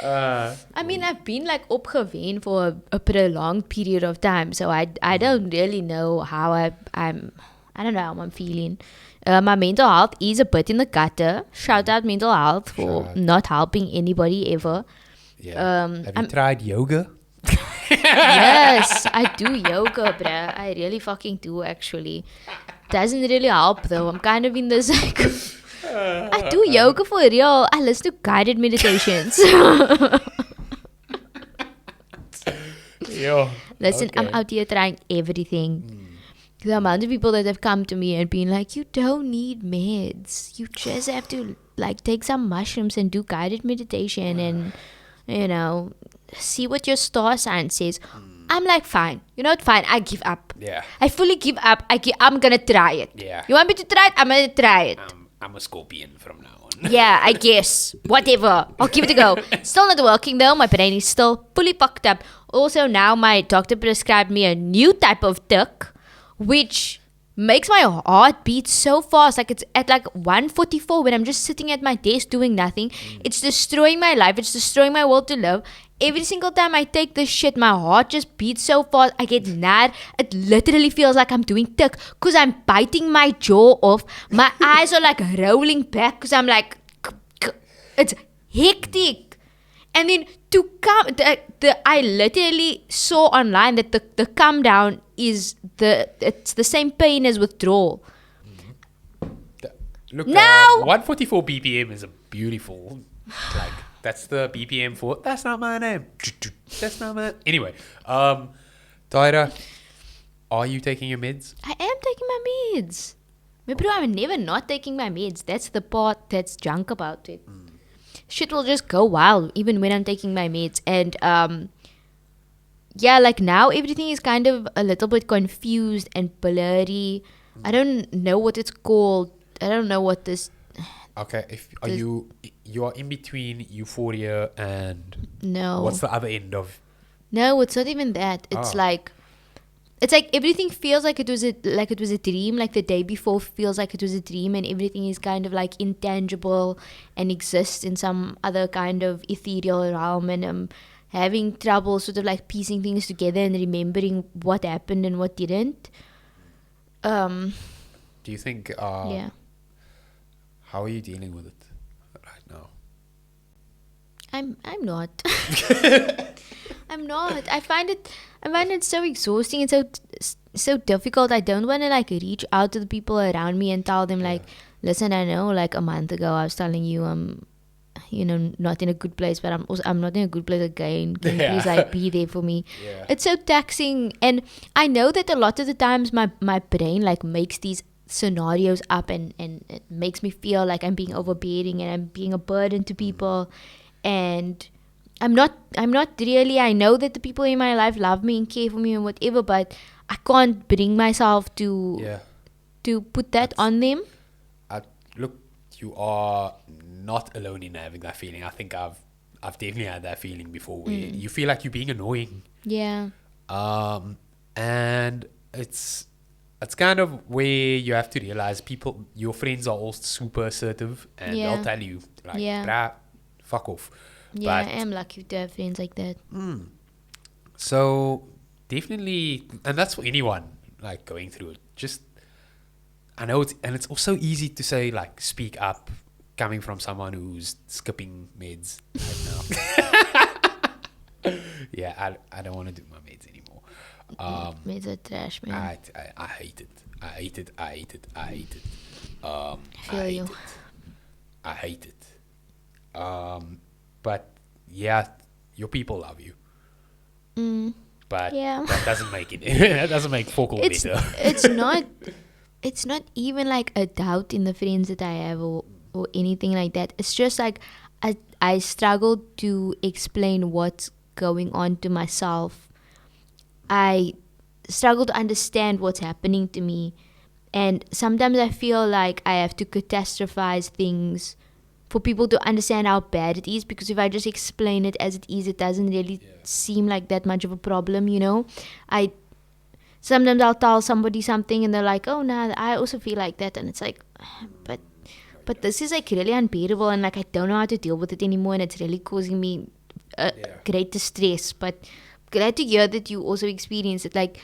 I mean, I've been like opgewen for a prolonged period of time, so I don't really know how I don't know how I'm feeling. My mental health is a bit in the gutter. Shout out mental health for Shout out. not helping anybody ever. Yeah. Have you I'm- tried yoga? Yes, I do yoga, bruh. I really fucking do, actually. Doesn't really help, though. I'm kind of in this, like... I do yoga for real. I listen to guided meditations. Yo. Listen, I'm Okay. out here trying everything. The amount of people that have come to me and been like, you don't need meds. You just have to, like, take some mushrooms and do guided meditation and, you know, see what your star sign says. I'm like, fine. You know what? Fine. I give up. Yeah. I fully give up. I'm going to try it. Yeah. You want me to try it? I'm going to try it. I'm a scorpion from now on. Yeah, I guess. Whatever. I'll give it a go. Still not working though. My brain is still fully fucked up. Also, now my doctor prescribed me a new type of tick, which makes my heart beat so fast. Like it's at like 144 when I'm just sitting at my desk doing nothing. It's destroying my life. It's destroying my will to live. Every single time I take this shit, my heart just beats so fast. I get mad. It literally feels like I'm doing tick because I'm biting my jaw off. My eyes are like rolling back because I'm like, it's hectic. And then to come, I literally saw online that the come down is it's the same pain as withdrawal. Look, No! 144 BPM is a beautiful, like, that's the BPM for, that's not my name. That's not my, anyway. Taahirah, are you taking your meds? I am taking my meds. But bro, I'm never not taking my meds. That's the part that's junk about it. Shit will just go wild even when I'm taking my meds. And yeah, like now everything is kind of a little bit confused and blurry. I don't know what it's called. I don't know what this... Okay, are you are in between euphoria and No. what's the other end of? No, it's not even that. It's like everything feels like it was a dream. Like the day before feels like it was a dream, and everything is kind of like intangible and exists in some other kind of ethereal realm. And I'm having trouble sort of like piecing things together and remembering what happened and what didn't. Do you think? Yeah. How are you dealing with it right now? I'm not. I'm not. I find it so exhausting and so difficult. I don't want to like reach out to the people around me and tell them like, listen, I know like a month ago I was telling you I'm, you know, not in a good place, but I'm not in a good place again. Can you please like be there for me? Yeah. It's so taxing, and I know that a lot of the times my brain like makes these scenarios up and it makes me feel like I'm being overbearing and I'm being a burden to people, and I'm not really. I know that the people in my life love me and care for me and whatever, but I can't bring myself to put that on them. Look, you are not alone in having that feeling. I think I've definitely had that feeling before where you feel like you're being annoying. Yeah. And it's kind of where you have to realize your friends are all super assertive and Yeah. they'll tell you like, Yeah. "Bruh, fuck off." Yeah, But I am lucky to have friends like that. so definitely, and that's for anyone like going through it. Just, I know it's also easy to say like speak up, coming from someone who's skipping meds right now. Yeah, I don't want to do my meds anymore. Meds are trash, man. I hate it. I hate it. I hate it. I hate it. Feel I hate you. it. I hate it. But yeah, your people love you. But Yeah. that doesn't make it. That doesn't make focal It's better. it's not even like a doubt in the friends that I have or anything like that. It's just like I struggle to explain what's going on to myself. I struggle to understand what's happening to me, and sometimes I feel like I have to catastrophize things for people to understand how bad it is, because if I just explain it as it is, it doesn't really seem like that much of a problem, you know. sometimes I'll tell somebody something and they're like, oh no, I also feel like that, and it's like, but this is like really unbearable, and like I don't know how to deal with it anymore, and it's really causing me great distress. But glad to hear that you also experience it. Like,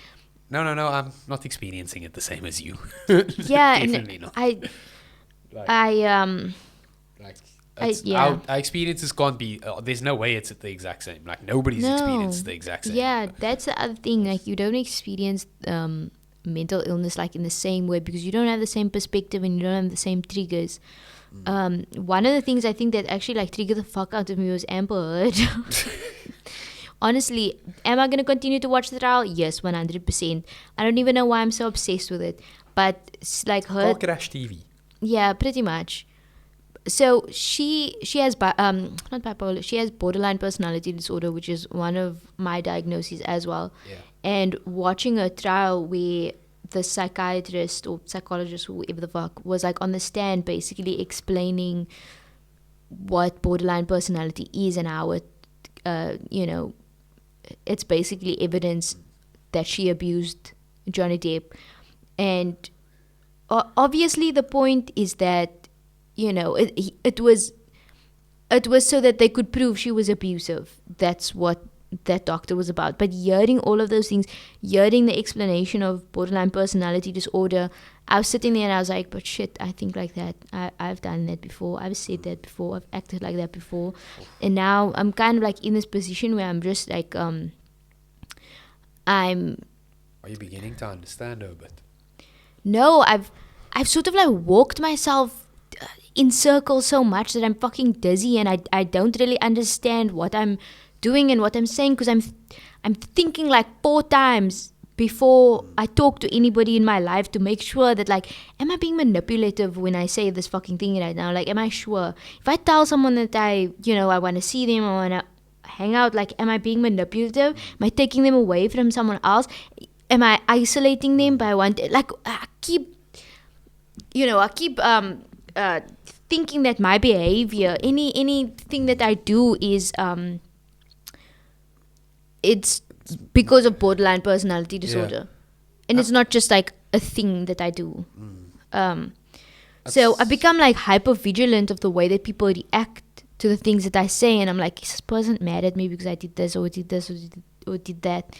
No, I'm not experiencing it the same as you. yeah, Definitely and not. Like, I our experiences can't be. There's no way it's the exact same. Like nobody's experience is the exact same. Yeah, that's the other thing. Like you don't experience mental illness like in the same way because you don't have the same perspective and you don't have the same triggers. One of the things I think that actually like triggered the fuck out of me was Amber Heard. Honestly, am I going to continue to watch the trial? Yes, 100%. I don't even know why I'm so obsessed with it. But it's like her... Car crash TV. Yeah, pretty much. So she has not bipolar. She has borderline personality disorder, which is one of my diagnoses as well. Yeah. And watching a trial where the psychiatrist or psychologist, whoever the fuck, was like on the stand basically explaining what borderline personality is and how it, it's basically evidence that she abused Johnny Depp. And obviously the point is that, it was so that they could prove she was abusive. That's what that doctor was about. But hearing all of those things, hearing the explanation of borderline personality disorder, I was sitting there and I was like, but shit, I think like that. I've done that before. I've said that before. I've acted like that before. And now I'm kind of like in this position where I'm just like, Are you beginning to understand her a bit? No, I've sort of like walked myself in circles so much that I'm fucking dizzy and I don't really understand what I'm doing and what I'm saying because I'm thinking like 4 times before I talk to anybody in my life to make sure that like, am I being manipulative when I say this fucking thing right now? Like, am I sure? If I tell someone that I want to see them, I want to hang out, like, am I being manipulative? Am I taking them away from someone else? Am I isolating them by I keep thinking that my behavior, anything that I do is it's because of borderline personality disorder, and it's not just like a thing that I do. So I become like hyper vigilant of the way that people react to the things that I say, and I'm like, is this person mad at me because I did this or did this or did that?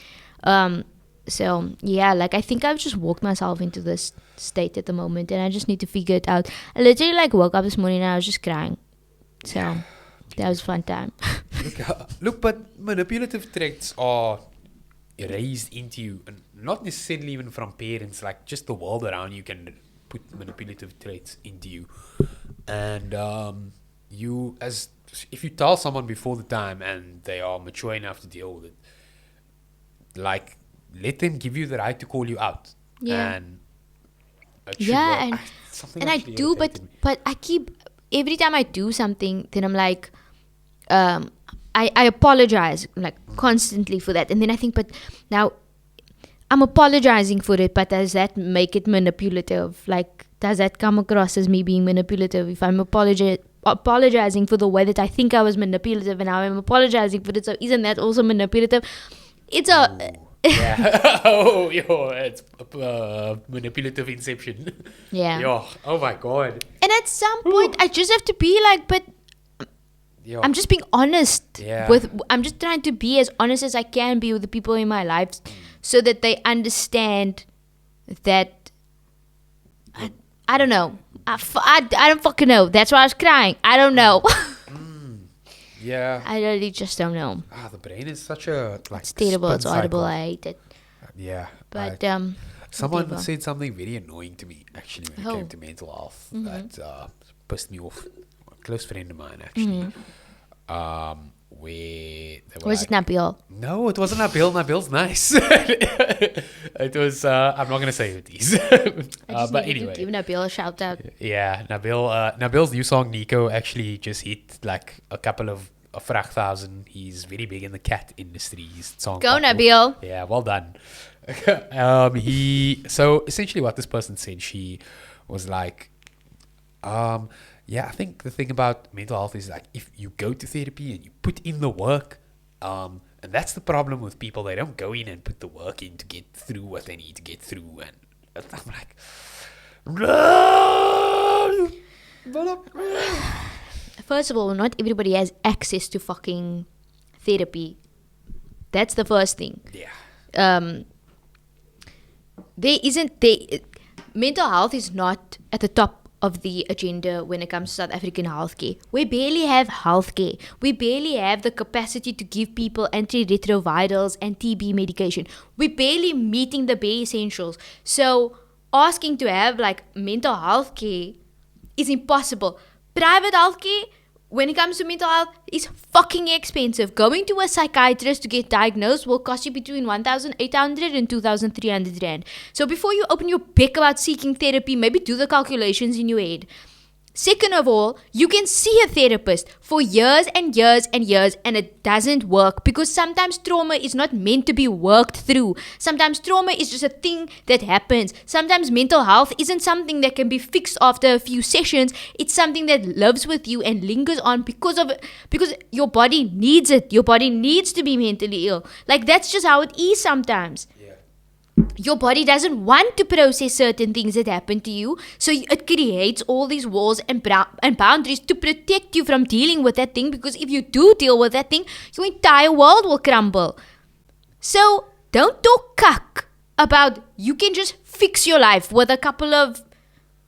So yeah, like I think I've just walked myself into this state at the moment, and I just need to figure it out. I literally like woke up this morning and I was just crying. So that was a fun time. Look, but manipulative traits are raised into you, and not necessarily even from parents. Like just the world around you can put manipulative traits into you, and if you tell someone before the time and they are mature enough to deal with it, like, let them give you the right to call you out. Yeah. And and I do, but I keep, every time I do something, then I'm like, I apologize like constantly for that, and then I think, but now I'm apologizing for it, but does that make it manipulative? Like, does that come across as me being manipulative if I'm apologizing for the way that I think I was manipulative, and now I'm apologizing for it? So isn't that also manipulative? It's a it's manipulative inception. Yeah. Oh my god. And at some point, I just have to be like, but I'm just being honest I'm just trying to be as honest as I can be with the people in my life, so that they understand that I don't know. I don't fucking know. That's why I was crying. I don't know. Yeah. I really just don't know. The brain is such a it's terrible. It's audible. I hate it. Yeah. But someone whatever. said something very annoying to me actually when it came to mental health that pissed me off. A close friend of mine actually. Where they were Was it Nabil? No, it wasn't Nabil. Nabil's nice. It was I'm not gonna say who it is. But anyway, give Nabil a shout out. Yeah, Nabil's new song Nico actually just hit like a couple of 1,000. He's very big in the cat industry. His song Go Nabil. Yeah, well done. So essentially what this person said, she was like, yeah, I think the thing about mental health is like, if you go to therapy and you put in the work, And that's the problem with people. They don't go in and put the work in to get through what they need to get through. And I'm like, first of all, not everybody has access to fucking therapy. That's the first thing. Yeah. Mental health is not at the top of the agenda when it comes to South African healthcare. We barely have healthcare. We barely have the capacity to give people antiretrovirals and TB medication. We're barely meeting the bare essentials. So asking to have like mental health care is impossible. Private healthcare, when it comes to mental health, is fucking expensive. Going to a psychiatrist to get diagnosed will cost you between 1,800 and 2,300 rand. So before you open your beak about seeking therapy, maybe do the calculations in your head. Second of all, you can see a therapist for years and years and years and it doesn't work because sometimes trauma is not meant to be worked through. Sometimes trauma is just a thing that happens. Sometimes mental health isn't something that can be fixed after a few sessions. It's something that lives with you and lingers on because your body needs it. Your body needs to be mentally ill. Like that's just how it is sometimes. Your body doesn't want to process certain things that happen to you, so it creates all these walls and boundaries to protect you from dealing with that thing, because if you do deal with that thing, your entire world will crumble. So don't talk cuck about you can just fix your life with a couple of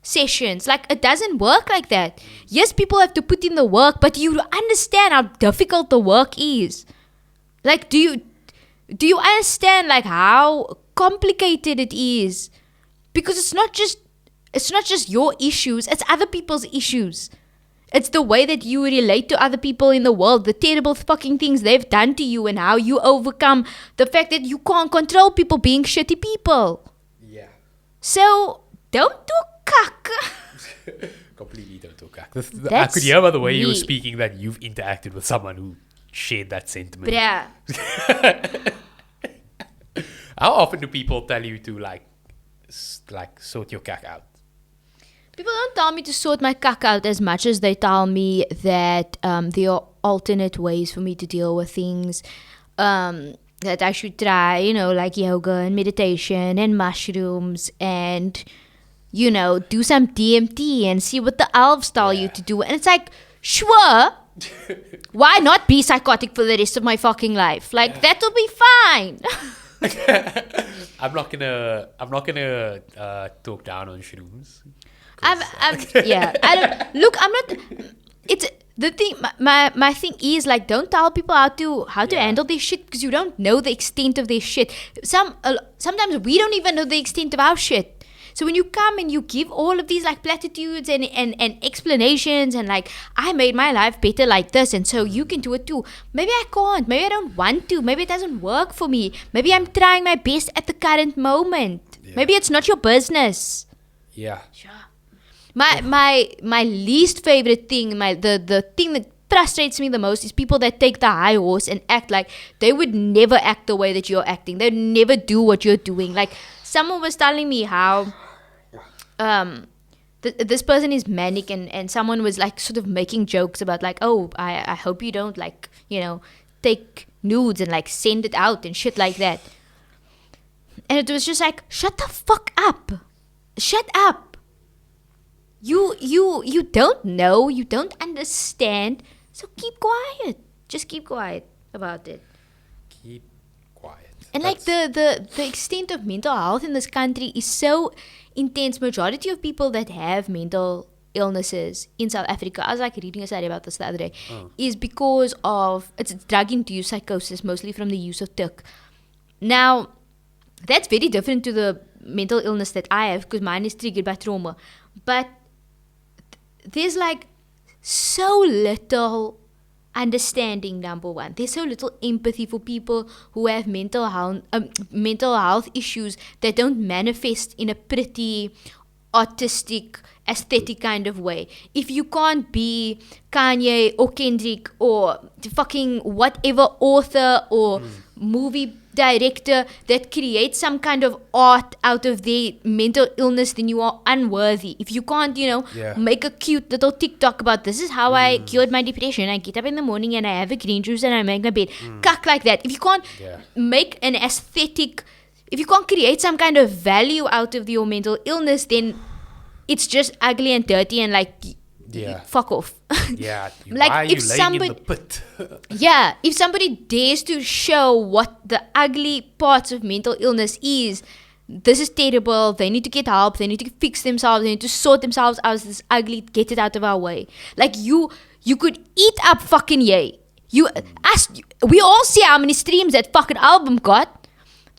sessions. Like, it doesn't work like that. Yes, people have to put in the work, but you understand how difficult the work is. Like, do you understand like how complicated it is? Because it's not just your issues, it's other people's issues. It's the way that you relate to other people in the world, the terrible fucking things they've done to you, and how you overcome the fact that you can't control people being shitty people. Yeah. So don't do cuck. Completely don't do cuck. I could hear by the way you were speaking that you've interacted with someone who shared that sentiment. Bruh. How often do people tell you to like sort your cack out? People don't tell me to sort my cack out as much as they tell me that there are alternate ways for me to deal with things. That I should try, like yoga and meditation and mushrooms and, do some DMT and see what the elves tell you to do. And it's like, sure. Why not be psychotic for the rest of my fucking life? Like, that'll be fine. I'm not gonna talk down on shrooms. It's the thing. My thing is like, don't tell people how to handle their shit, because you don't know the extent of their shit. Sometimes we don't even know the extent of our shit. So when you come and you give all of these like platitudes and explanations and like, I made my life better like this and so you can do it too. Maybe I can't. Maybe I don't want to. Maybe it doesn't work for me. Maybe I'm trying my best at the current moment. Yeah. Maybe it's not your business. Yeah. Sure. My least favorite thing, the thing that frustrates me the most is people that take the high horse and act like they would never act the way that you're acting. They'd never do what you're doing. Like, someone was telling me how this person is manic, and someone was like sort of making jokes about like, oh, I hope you don't like, take nudes and like send it out and shit like that. And it was just like, shut the fuck up. Shut up. You don't know, you don't understand, so keep quiet. Just keep quiet about it. Keep quiet. And like the extent of mental health in this country is so intense. Majority of people that have mental illnesses in South Africa, I was like reading a study about this the other day, is because of it's drug-induced psychosis, mostly from the use of tuk. Now, that's very different to the mental illness that I have, because mine is triggered by trauma. But there's like so little understanding, number one. There's so little empathy for people who have mental health issues that don't manifest in a pretty artistic, aesthetic kind of way. If you can't be Kanye or Kendrick or fucking whatever author or movie director that creates some kind of art out of their mental illness, then you are unworthy. If you can't, make a cute little TikTok about this is how I cured my depression. I get up in the morning and I have a green juice and I make my bed. Cuck like that. If you can't make an aesthetic, if you can't create some kind of value out of your mental illness, then it's just ugly and dirty and like, fuck off. Yeah. Like why are if you laying somebody, in the pit? yeah, if somebody dares to show what the ugly parts of mental illness is, this is terrible. They need to get help. They need to fix themselves. They need to sort themselves out. This ugly, get it out of our way. Like you could eat up fucking Ye. We all see how many streams that fucking album got.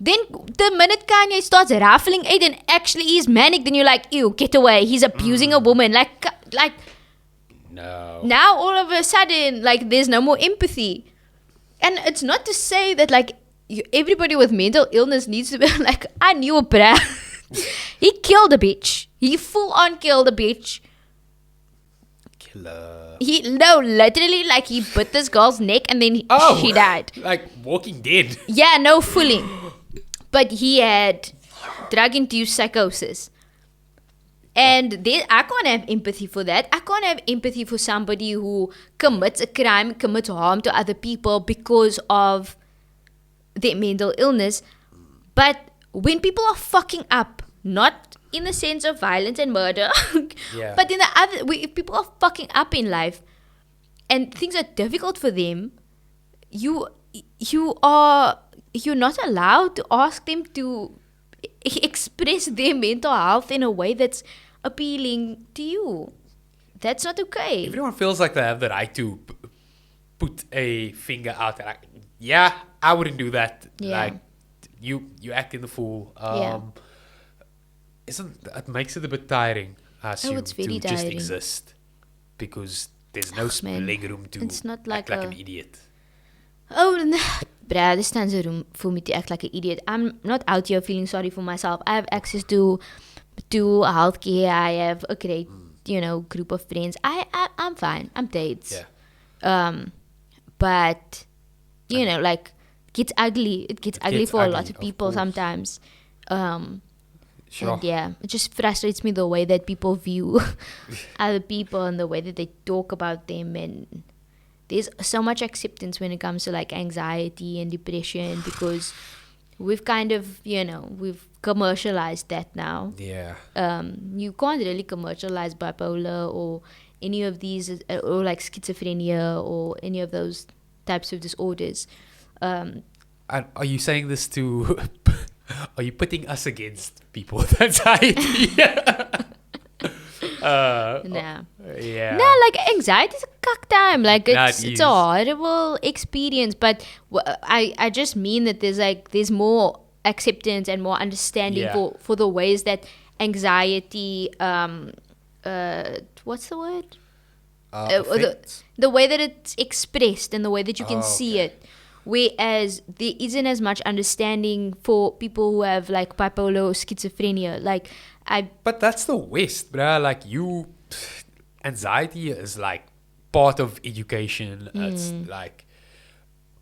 Then the minute Kanye starts raffling it and actually he's manic, then you're like, ew, get away. He's abusing a woman. Like. No. Now all of a sudden, like, there's no more empathy. And it's not to say that, like, everybody with mental illness needs to be like, I knew a bruh. He killed a bitch. He full on killed a bitch. Killer. Literally, like, he bit this girl's neck and then she died. Like Walking Dead. Yeah, no, fully. But he had drug-induced psychosis. And I can't have empathy for that. I can't have empathy for somebody who commits a crime, commits harm to other people because of their mental illness. But when people are fucking up, not in the sense of violence and murder, but in the other, if people are fucking up in life and things are difficult for them, you're not allowed to ask them to express their mental health in a way that's appealing to you. That's not okay. Everyone feels like they have the right to put a finger out there. Like, I wouldn't do that. Yeah. Like, you acting the fool. It makes it a bit tiring, I assume, it's very to just tiring. exist. Because there's no leg room to it's not like act like an idiot. Oh, no. Bruh, there's tons of room for me to act like an idiot. I'm not out here feeling sorry for myself. I have access to healthcare. I have a great, group of friends. I'm fine. I'm dates. Yeah. But, like, it gets ugly. It gets ugly for a lot of people sometimes. Sure. And yeah, it just frustrates me the way that people view other people and the way that they talk about them. And there's so much acceptance when it comes to like anxiety and depression because we've kind of, we've commercialized that now. Yeah. You can't really commercialize bipolar or any of these, or like schizophrenia or any of those types of disorders. And are you saying this to... Are you putting us against people with anxiety? Nah. Yeah. No, like anxiety is a cuck time. Like it's is. a horrible experience. But I just mean that there's more acceptance and more understanding for the ways that anxiety what's the word? The way that it's expressed and the way that you can see it. Whereas there isn't as much understanding for people who have like bipolar or schizophrenia. But that's the West, bruh. Like anxiety is like part of education. It's like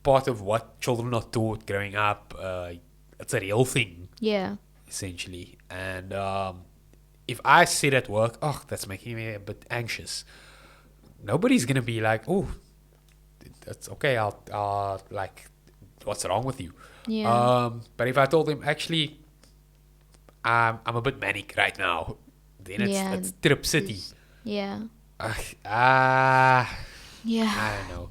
part of what children are taught growing up. It's a real thing. Yeah. Essentially. And if I sit at work, that's making me a bit anxious. Nobody's going to be like, oh, that's okay. I'll like, what's wrong with you? Yeah. But if I told him, actually, I'm a bit manic right now, then it's Trip City. Yeah. I Yeah. don't know.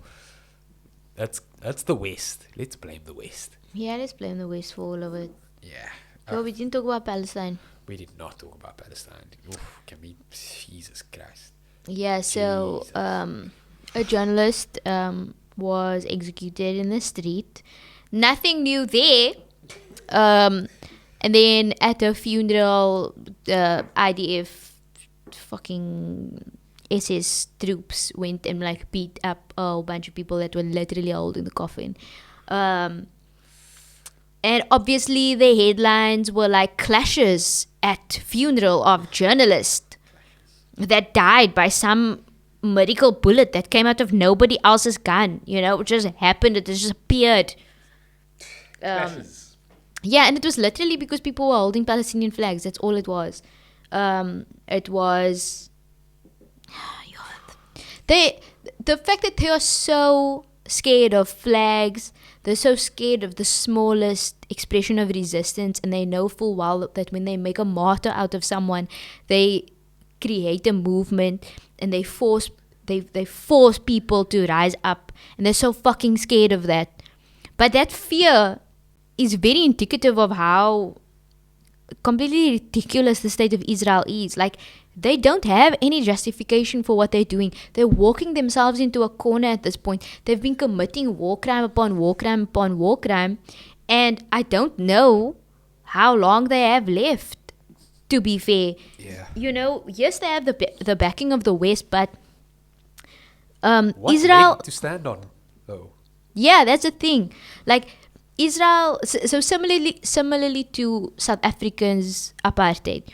That's the West. Let's blame the West. Yeah, let's blame the West for all of it. Yeah. Well, we didn't talk about Palestine. We did not talk about Palestine. Oof, Jesus Christ. Yeah, so a journalist was executed in the street. Nothing new there. And then at a funeral, IDF fucking SS troops went and like beat up a whole bunch of people that were literally holding the coffin. And obviously the headlines were like clashes at funeral of journalist that died by some medical bullet that came out of nobody else's gun. It just happened. It just appeared. Clashes. Yeah, and it was literally because people were holding Palestinian flags. That's all it was. It was the fact that they are so scared of flags, they're so scared of the smallest expression of resistance, and they know full well that when they make a martyr out of someone, they create a movement and they force people to rise up, and they're so fucking scared of that. But that fear is very indicative of how completely ridiculous the state of Israel is. Like, they don't have any justification for what they're doing. They're walking themselves into a corner at this point. They've been committing war crime upon war crime upon war crime, and I don't know how long they have left, to be fair. Yeah. You know, yes, they have the backing of the West, but What Israel... leg to stand on, though? Yeah, that's the thing. Like, Israel, so similarly to South Africa's apartheid,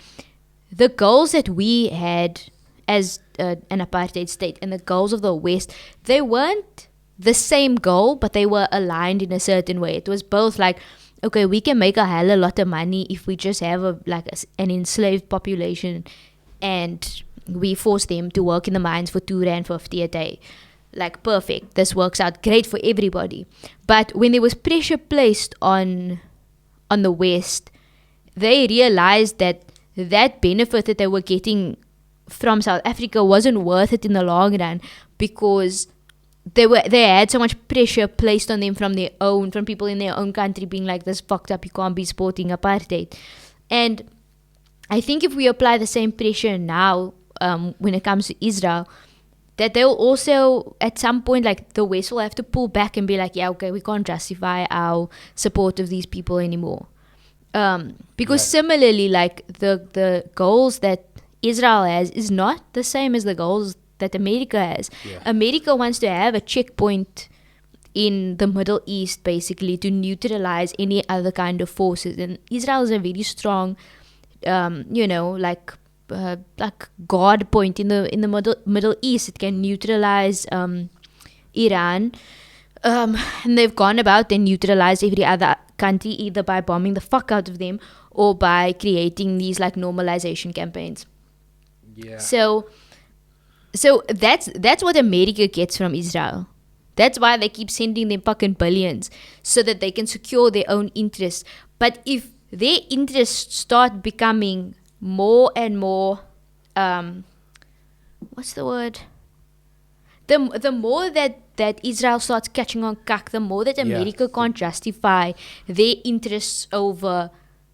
the goals that we had as an apartheid state and the goals of the West, they weren't the same goal, but they were aligned in a certain way. It was both like, okay, we can make a hell of a lot of money if we just have an enslaved population and we force them to work in the mines for R2.50 a day. Like, perfect. This works out great for everybody. But when there was pressure placed on the West, they realized that benefit that they were getting from South Africa wasn't worth it in the long run, because they had so much pressure placed on them from people in their own country being like, this fucked up, you can't be supporting apartheid. And I think if we apply the same pressure now when it comes to Israel, that they'll also, at some point, like, the West will have to pull back and be like, yeah, okay, we can't justify our support of these people anymore. Because similarly, like, the goals that Israel has is not the same as the goals that America has. Yeah. America wants to have a checkpoint in the Middle East, basically, to neutralize any other kind of forces. And Israel is a very strong, guard point in the Middle East. It can neutralize Iran, and they've gone about and neutralized every other country, either by bombing the fuck out of them or by creating these like normalization campaigns. Yeah. So that's what America gets from Israel. That's why they keep sending them fucking billions, so that they can secure their own interests. But if their interests start becoming more and more, what's the word? The more that Israel starts catching on cuck, the more that America can't justify their interests over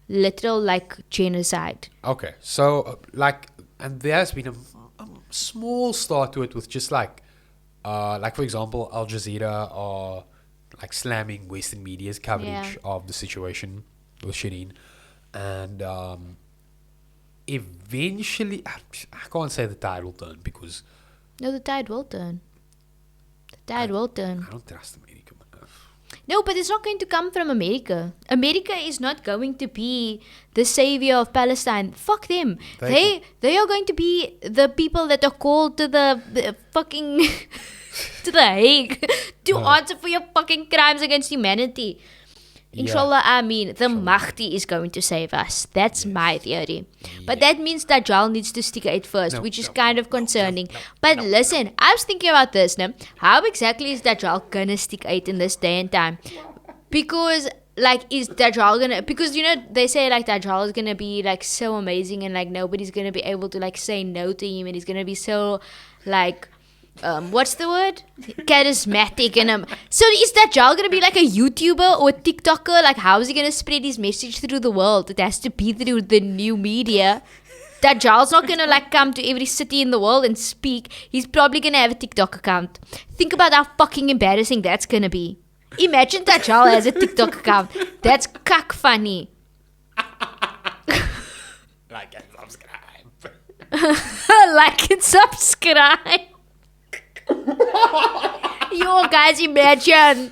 literal, like, genocide. Okay, so and there has been a small start to it with just like for example, Al Jazeera are like slamming Western media's coverage of the situation with Shireen, and eventually, I can't say the tide will turn, because No, the tide will turn. The tide will turn. I don't trust America enough. No, but it's not going to come from America. America is not going to be the savior of Palestine. Fuck them. They are going to be the people that are called to the fucking to the Hague to answer for your fucking crimes against humanity. Inshallah, I mean, the Mahdi is going to save us. That's my theory. But that means Dajjal needs to stick it first, which is kind of concerning. But listen, I was thinking about this now. How exactly is Dajjal gonna stick it in this day and time? Because, like, is Dajjal gonna... Because, you know, they say, like, Dajjal is gonna be, like, so amazing and, like, nobody's gonna be able to, like, say no to him. And he's gonna be so, like... what's the word? Charismatic. And so is Dajjal gonna be like a YouTuber or a TikToker? Like, how is he gonna spread his message through the world? It has to be through the new media. Dajjal's not gonna like come to every city in the world and speak. He's probably gonna have a TikTok account. Think about how fucking embarrassing that's gonna be. Imagine Dajjal has a TikTok account. That's cuck funny. Like and subscribe. Like and subscribe. Yo, guys, imagine.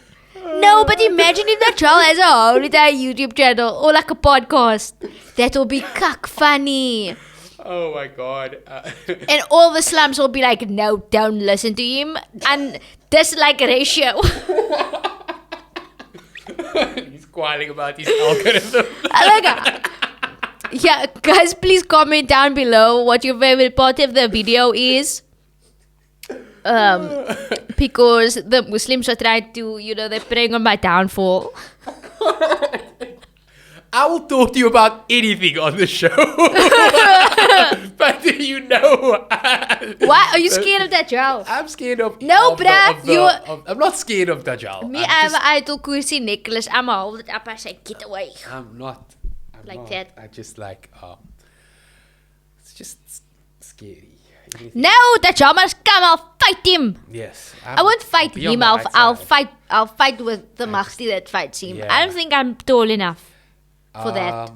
No, but imagine if that child has a whole entire YouTube channel or like a podcast. That will be cuck funny. Oh my god. And all the slums will be like, no, don't listen to him. And dislike ratio. He's squalling about his algorithm. Yeah, guys, please comment down below what your favorite part of the video is. Because the Muslims are trying to, they're preying on my downfall. I will talk to you about anything on the show. But Why are you scared of Dajjal? I'm scared of. No, bruh. I'm not scared of Dajjal. Me, I have an idol kursi necklace. I'm going to hold it up. I say, get away. I'm not. That. I just it's just scary. No, Dajjal must come. I'll fight him. Yes. I won't fight him. I'll fight with the Mahdi that fights him. Yeah. I don't think I'm tall enough for that.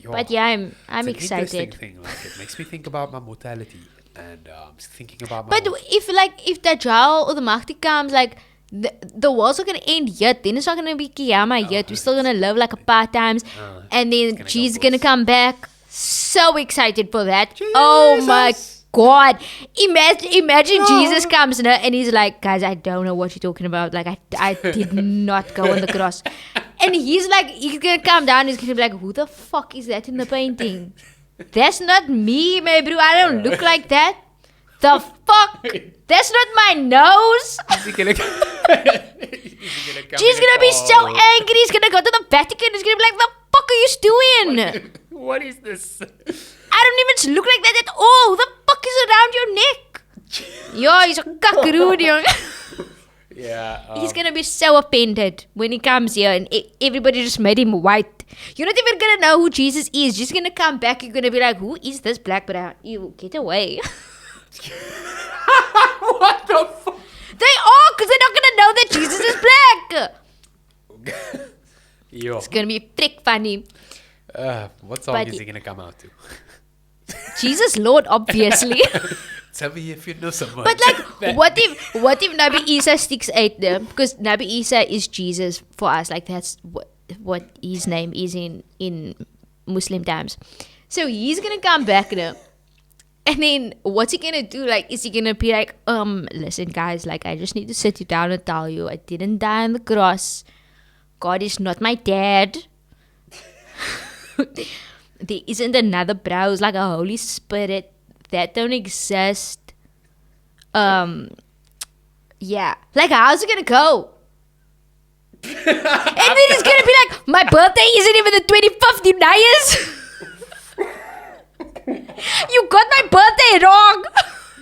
But yeah, I'm it's an interesting excited. thing. It makes me think about my mortality and thinking about my. But if Dajjal or the Mahdi comes, the world's not gonna end yet. Then it's not gonna be Qiyamah yet. We're still gonna live like a part times, and then Jesus gonna come back. So excited for that! Jesus. Oh my God! Imagine Jesus comes now and he's like, guys, I don't know what you're talking about. I did not go on the cross. And he's gonna come down. He's gonna be like, who the fuck is that in the painting? That's not me, my bro. I don't look like that. The fuck? That's not my nose. He's gonna He's gonna be so angry. He's gonna go to the Vatican. He's gonna be like, the fuck are you doing? What is this? I don't even look like that at all. Who the fuck is around your neck? Yo, he's a kakaroon, yo. Yeah. He's gonna be so offended when he comes here and everybody just made him white. You're not even gonna know who Jesus is. Just gonna come back. You're gonna be like, who is this black brown? You get away. What the fuck? They are, because they're not gonna know that Jesus is black. Yo. It's gonna be frick funny. What song is he gonna come out to? Jesus Lord, obviously. Tell me if you know someone. But what if Nabi Isa sticks out there? Because Nabi Isa is Jesus for us. That's what his name is in Muslim times. So he's gonna come back now. And then what's he gonna do? Is he gonna be like, listen guys, I just need to sit you down and tell you I didn't die on the cross. God is not my dad. There isn't another browse like a Holy Spirit. That don't exist. Yeah. How's it gonna go? And then it's gonna be like, my birthday isn't even the 25th, you liars. You got my birthday wrong.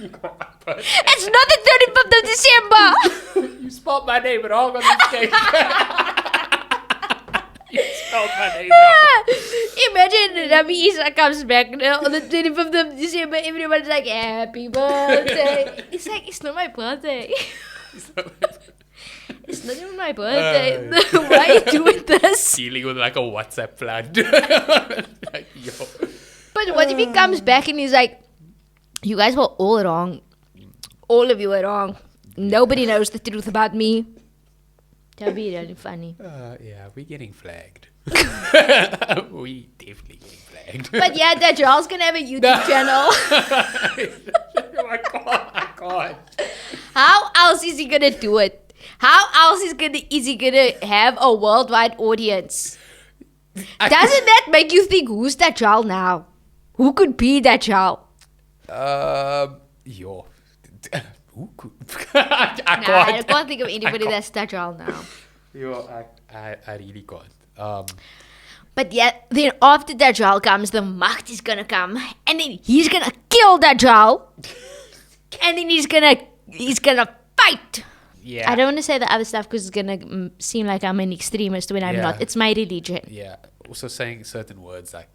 You got my birthday. It's not the 35th of December. You spelled my name wrong on this cake. You spelled my name wrong. Imagine Nabi Isa comes back on the 25th of December. Everyone's like, happy birthday. It's not my birthday. It's not even my birthday. Why are you doing this? Dealing with a WhatsApp flood. Yo. But what if he comes back and he's like, you guys were all wrong. All of you were wrong. Nobody knows the truth about me. That'd be really funny. Yeah, we're getting flagged. We definitely getting flagged. But yeah, Dajjal's gonna have a YouTube channel. Oh my god. How else is he gonna do it? How else is he gonna have a worldwide audience? Doesn't that make you think, who's Dajjal now? Who could be Dajjal? Yo. Who could? I can't think of anybody that's Dajjal now. Yo, I really can't. But yeah, then after Dajjal comes, the Mahdi's gonna come, and then he's gonna kill Dajjal, and then he's gonna fight. Yeah. I don't want to say the other stuff because it's gonna seem like I'm an extremist when I'm not. It's my religion. Yeah. Also saying certain words like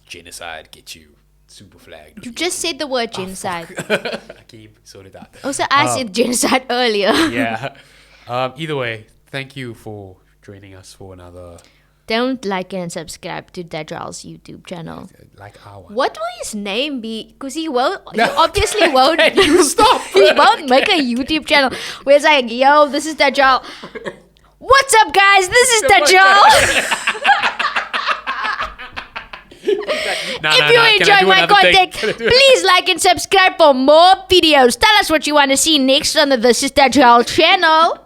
genocide get you super flagged. You just said the word genocide. I keep sort it out. Also, I said genocide earlier. Yeah. Either way, thank you for joining us for another. Don't like and subscribe to Dajjal's YouTube channel. Like our one. What will his name be? Because he obviously won't. You stop. He won't make a YouTube channel where it's like, yo, this is Dajjal. What's up, guys? This is Dajjal. If you enjoy my content, please like and subscribe for more videos. Tell us what you want to see next on the This is Dajjal channel.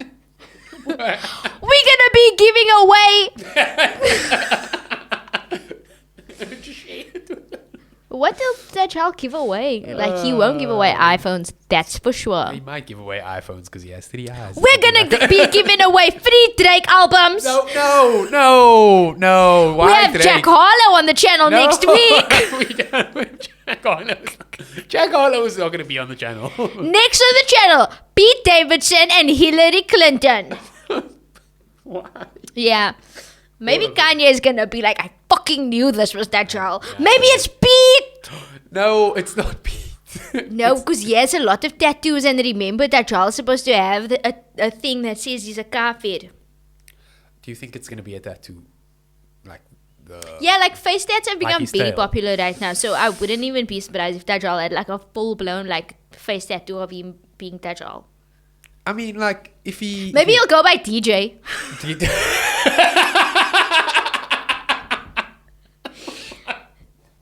We're gonna be giving away. What will Dajjal give away? Like, he won't give away iPhones, that's for sure. He might give away iPhones because he has 3 eyes. We're gonna be giving away 3 Drake albums. No. Why We have Drake? Jack Harlow on the channel No. next week. We don't have Jack Harlow. Jack Harlow is not going to be on the channel. Next on the channel, Pete Davidson and Hillary Clinton. Why? Yeah. Maybe Kanye is gonna be like, I fucking knew this was Dajjal. Maybe it's Pete. No, it's not Pete. No, because he has a lot of tattoos, and remember Dajjal is supposed to have a thing that says he's a kafir. Do you think it's going to be a tattoo? Like the... Yeah, like face tats have become his very tail. popular right now, so I wouldn't even be surprised if Dajjal had like a full-blown like face tattoo of him being Dajjal. I mean, like, if he... Maybe he'll go by DJ.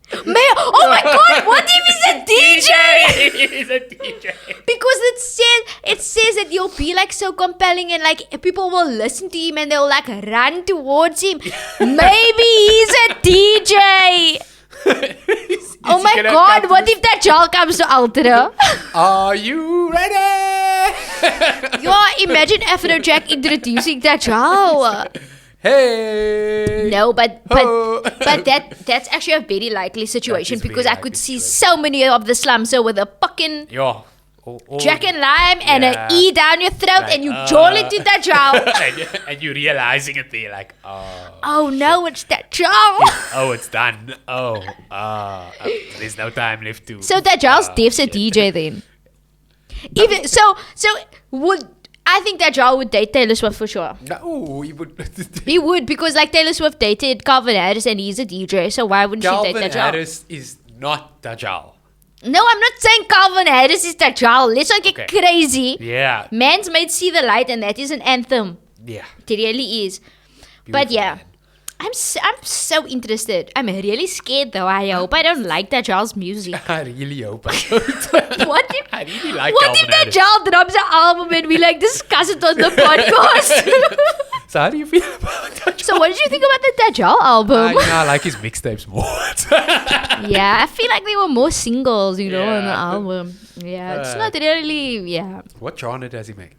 Oh my god, what if he's a DJ? He's a DJ. Because it says that you'll be like so compelling and like people will listen to him and they'll like run towards him. Maybe he's a DJ. Oh my god, what if Dajjal comes to Altera? Are you ready? Yeah, imagine Afrojack introducing Dajjal. Hey. No, but Ho. that's actually a very likely situation That is because very I could likely see situation. so many of the slums so with a fucking Yeah. Jack and lime and Yeah. an E down your throat Like, and you jaw into Dajjal. and you realizing it there, like, Oh no, it's Dajjal. oh, it's done. There's no time left to. So Dajjal's Dave's a DJ then. Even so would I think Dajjal would date Taylor Swift for sure. No, he would. He would because like Taylor Swift dated Calvin Harris and he's a DJ, so why wouldn't she Calvin date Dajjal? Harris is not Dajjal. No, I'm not saying Calvin Harris is Dajjal. Let's not get Okay. crazy. Yeah. Man's made See the Light and that is an anthem. Yeah. It really is. But Beautiful yeah. man. I'm so interested. I'm really scared though. I hope I don't like Dajjal's music. I really hope I don't. What if I really like what if Calvin Harris. Dajjal drops an album and we like discuss it on the podcast? So how do you feel about Dajjal? So what did you think about the Dajjal album? I like his mixtapes more. Yeah, I feel like there were more singles, on the Yeah. album. Yeah, it's not really, yeah. What genre does he make?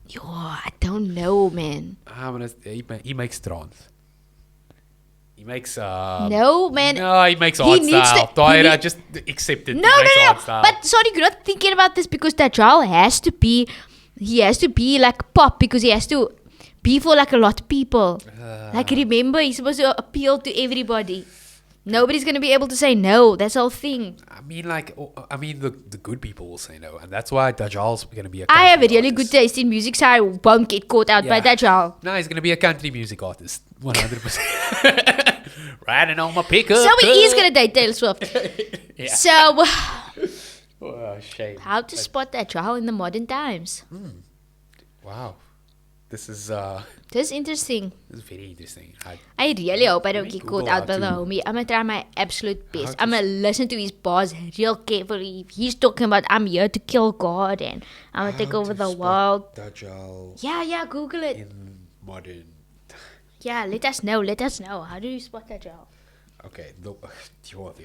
Yo, I don't know, man. He makes trance. He makes No, man. No, he makes He art needs style. to- Taahirah, he just accept it. No. He makes art style. But sorry, you're not thinking about this because Dajjal has to be like pop because he has to be for like a lot of people. Like remember, he's supposed to appeal to everybody. Nobody's gonna be able to say no. That's the whole thing. the good people will say no, and that's why Dajjal's going to be a I have a country really good artist. taste in music, so I won't get caught out by Yeah. Dajjal. No, he's going to be a country music artist. 100%. Riding on my pickup. So he is gonna date Taylor Swift. Yeah. So Oh, shame. how to spot Dajjal in the modern times? Wow. This is This is interesting. very interesting. I really hope I don't Let me get caught Google out by how the to- homie. I'm gonna try my absolute best. How to I'm gonna listen to his bars real carefully. If he's talking about I'm here to kill God and I'm gonna take over the world. Dajjal Yeah, Google it. in modern. Yeah, let us know. How do you spot Dajjal? Okay, there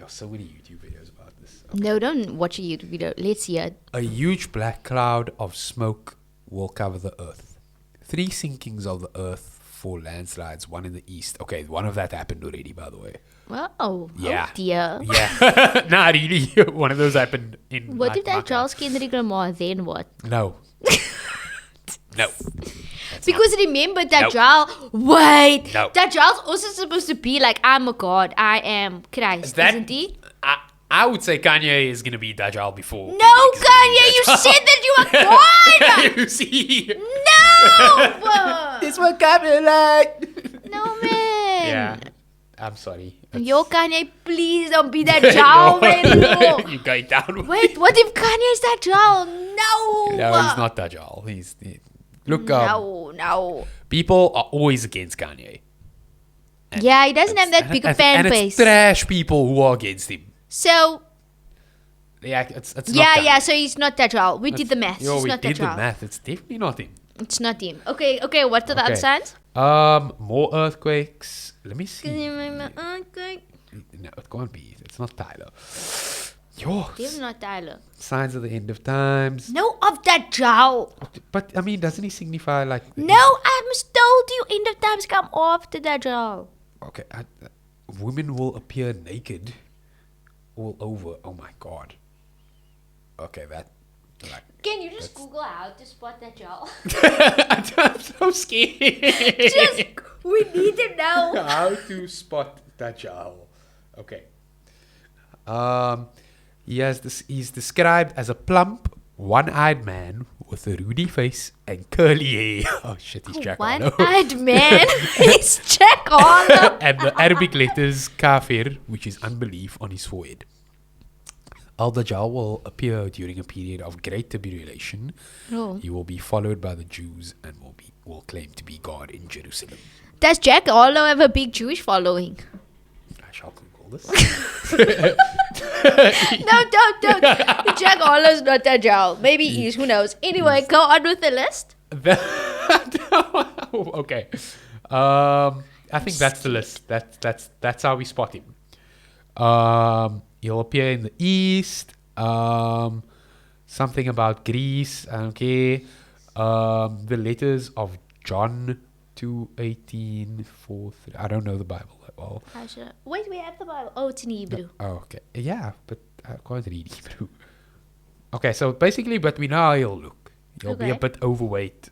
are so many YouTube videos about this. No, don't watch a YouTube video. Let's hear it. A huge black cloud of smoke will cover the earth. 3 sinkings of the earth, 4 landslides, 1 in the east. Okay, one of that happened already, by the way. Wow. Yeah. Oh dear. Yeah. Nah, really. One of those happened in. What if Dajjal's Kendrick Lamar? Then what? No. No. Because remember, Dajjal. Wait. No. Dajjal's also supposed to be like, I'm a god. I am Christ, That- isn't he? I would say Kanye is going to be Dajjal before. No, Kendrick is gonna Kanye, be you Dajjal. said that you are God. You see? No. It's what coming like. No, man. Yeah. I'm sorry. Yo, Kanye, please don't be Dajjal, man. No. You're going down. Wait, what if Kanye is Dajjal? No. No, he's not Dajjal. Look, No. people are always against Kanye. Yeah, he doesn't have that big a fan and base. it's trash people who are against him. So, Yeah, it's not yeah, Kanye. so he's not Dajjal. We did the math. Yo, He's we not did the Dajjal. math. It's definitely not him. It's not him. Okay. What are the other Okay. signs? More earthquakes. Let me see. Definitely No, it can't be. It's not Tyler. Yo, not Tyler. signs of the end of times. No, of Dajjal. But I mean, doesn't he signify like? No, I must told you end of times come after Dajjal. Okay, women will appear naked all over. Oh my god. Okay, that like. Can you just Google how to spot Dajjal? I'm so scared. We need to know. How to spot Dajjal. Okay. He's described as a plump, one-eyed man with a ruddy face and curly hair. Oh shit, he's Jack Harlow. One-eyed man is Jack Harlow. And the Arabic letters kafir, which is unbelief, on his forehead. Al-Dajjal will appear during a period of great tribulation. Oh. He will be followed by the Jews and will claim to be God in Jerusalem. Does Jack Harlow have a big Jewish following? I shall Google this. No, don't. Jack Harlow's not Dajjal. Maybe he is. Who knows? Anyway, go on with the list. Okay. I think that's the list. That's how we spot him. He'll appear in the east. Something about Greece. Okay. The letters of John 2:18-4. I don't know the Bible that well. Wait, we have the Bible. Oh, it's in Hebrew. Oh, okay. Yeah, but I can't read Hebrew. Okay, so basically, but we know how he'll look. He'll be a Okay. bit overweight.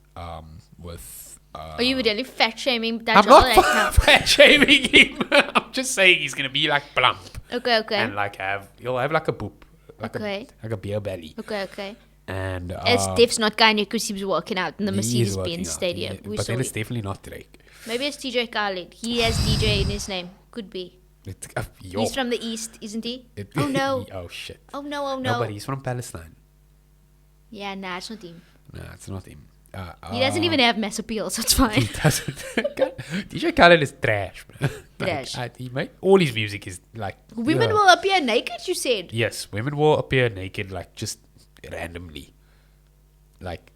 With. Are you really fat shaming I'm Dajjal not right now? fat shaming him. I'm just saying he's gonna be like plump Okay. and like he'll have like a boop, like Okay. a beer belly. Okay. And It's Steph's not kind because he was working out in the he is working Mercedes-Benz out. Stadium. We But saw then it's it. definitely not Drake. Maybe it's DJ Khaled. He has DJ in his name. Could be. It's, He's from the east, isn't he? Oh no. Oh shit. Oh no. No, but he's from Palestine. Yeah, nah, it's not him. Nah, it's not him. He doesn't even have mass appeal, so it's fine. He doesn't. DJ Khaled is trash, bro. Trash. All his music is like. Women yeah. will appear naked, you said. Yes, women will appear naked, like just randomly. Like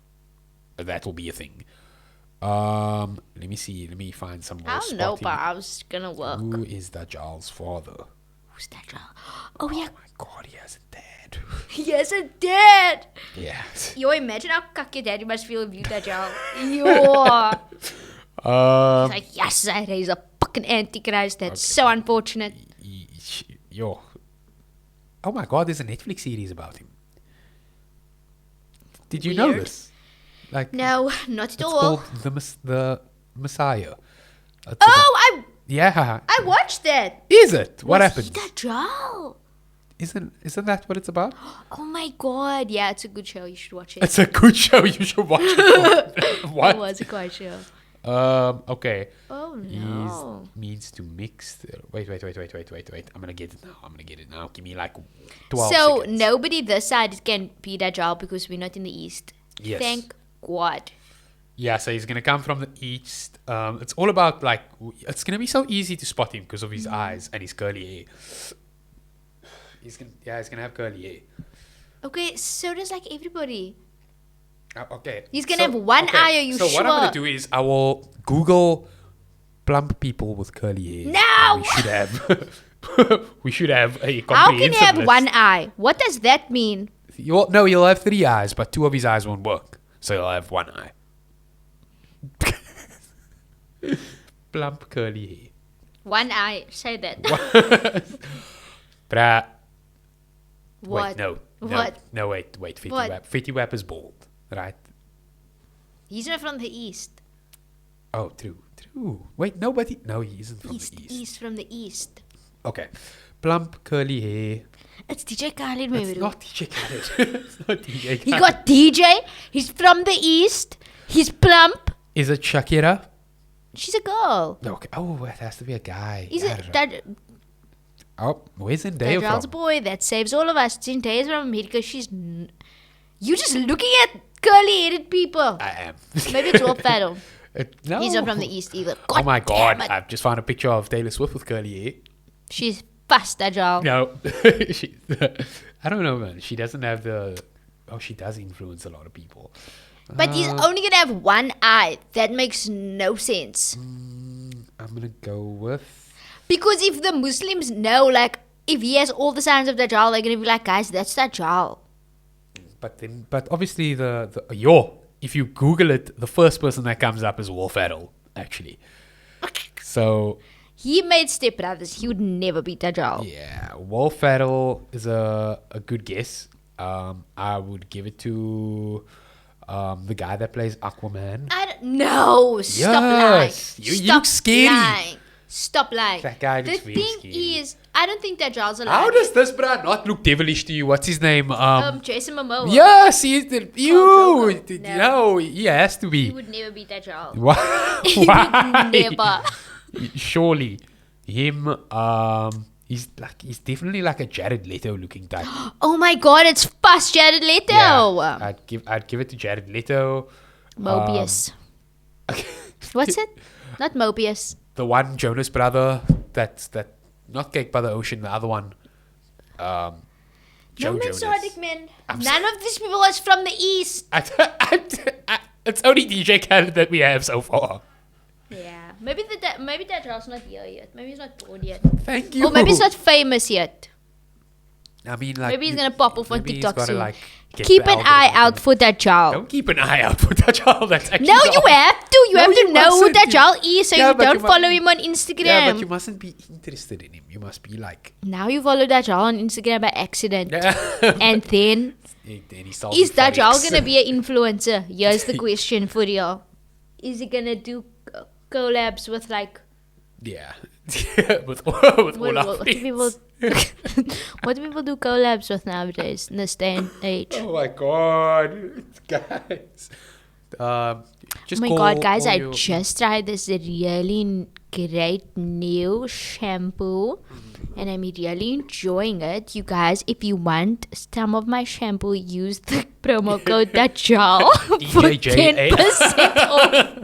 that will be a thing. Let me see. Let me find some more. I don't know, spotty- but I was gonna work. Who is Dajjal's father? Who's that girl? Oh yeah, Oh my god, he has a dad. he has a dad. Yeah. Yo, imagine how cuck your daddy must feel if you that girl. Yo. He's like, yes, I raised a fucking antichrist. That's so unfortunate. Yo. Oh my god, there's a Netflix series about him. Did you know Weird. this? Like, No, not at it's all. called the Messiah. It's Oh, yeah. I watched that. Is it? What Was happened? he that girl? Isn't that what it's about? Oh my god, yeah, it's a good show. You should watch it. It's a good show. You should watch it. What? It was a good show. Okay. Oh no. Means to mix. Wait. I'm gonna get it now. Give me like 12 So seconds. nobody this side can be that job because we're not in the east. Yes. Thank God. Yeah, so he's gonna come from the east. It's all about like it's gonna be so easy to spot him because of his eyes and his curly hair. He's gonna have curly hair. Okay, so does like everybody. Okay. He's gonna have one eye, are you So what I'm sure? gonna do is I will Google plump people with curly hair. No! We should have a comprehensive How can you have list. one eye? What does that mean? He'll have 3 eyes, but 2 of his eyes won't work. So he'll have 1 eye. Plump curly hair. One eye. Say that. Bruh. What? Wait, no. What? No, wait. Fitty What? Wap. Fitty Wap is bald, right? He's not from the east. Oh, true. Wait, nobody. No, he isn't from the east. He's from the east. Okay. Plump curly hair. It's DJ Khaled, It's maybe. not DJ Khaled. It's not DJ Khaled. He got DJ. He's from the east. He's plump. Is it Shakira? She's a girl. No, okay. Oh, it has to be a guy. He's Yeah, a that. Oh, where's Zendaya That girl's a from? boy that saves all of us. Zendaya's from America. You just looking at curly-headed people. I am. Maybe it's all Pharaoh. No. He's not from the east either. Oh my god, damn it. I've just found a picture of Taylor Swift with curly hair. She's fast, Dajjal. No. I don't know, man. She doesn't have the... Oh, she does influence a lot of people. But he's only gonna have one eye. That makes no sense. I'm gonna go with. Because if the Muslims know, like, if he has all the signs of Dajjal, they're gonna be like, guys, that's Dajjal. But obviously if you Google it, the first person that comes up is Wolf Adel, actually. So He made Step Brothers. He would never beat Dajjal. yeah, Wolf Adel is a good guess. I would give it to the guy that plays Aquaman. No, stop lying. You Stop look scary. lying. Stop lying. That guy The looks very thing scary. is, I don't think Dajjal's alive. How does this bruh not look devilish to you? What's his name? Jason Momoa. Yes, he's the you. Joker. No, he has to He be. would never beat Dajjal. Why? He would never. Surely, him. He's definitely like a Jared Leto looking type. Oh my god, it's fast Jared Leto. Yeah, I'd give it to Jared Leto. Mobius. What's it? Not Mobius. The one Jonas brother that's not Cake by the Ocean, the other one. Joe No man Jonas. Sadic, man. None of these people is from the east. It's only DJ Khaled that we have so far. Yeah. Maybe Dajjal's not here yet. Maybe he's not born yet. Thank you. Or maybe he's not famous yet. I mean, like, Maybe he's gonna pop off on maybe he's TikTok gotta, soon. like, get Keep the an eye algorithm. out for Dajjal. Don't keep an eye out for Dajjal. That's actually No, you have to. You No, have to you know who mustn't. Dajjal is, so Yeah, you but don't you follow must- him on Instagram. Yeah, but you mustn't be interested in him. You must be like, Now you follow Dajjal on Instagram by accident. yeah. And then, Then he solves is the forex. Dajjal gonna be an influencer? Here's the question for you. Is he gonna do collabs with like... Yeah, with all our What do people... friends. what do people do collabs with nowadays in this day and age? Oh my god, guys! Just Oh my call god, guys, all I your- just tried this really great new shampoo and I'm really enjoying it. You guys, if you want some of my shampoo, use the promo code Dajjal for DJJA. 10% off.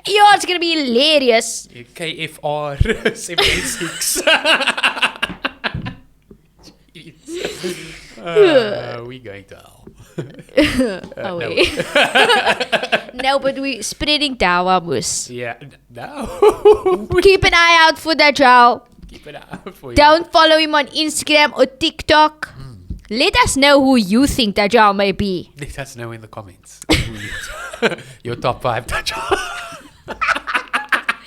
Yo, it's gonna be hilarious. KFR 76. We going to hell. Oh, wait. No, but we spreading dawa, moes. Yeah, no. Keep an eye out for Dajjal. Keep it out for you. Don't follow him on Instagram or TikTok. Let us know who you think Dajjal may be. Let us know in the comments. Your top 5 Dajjal.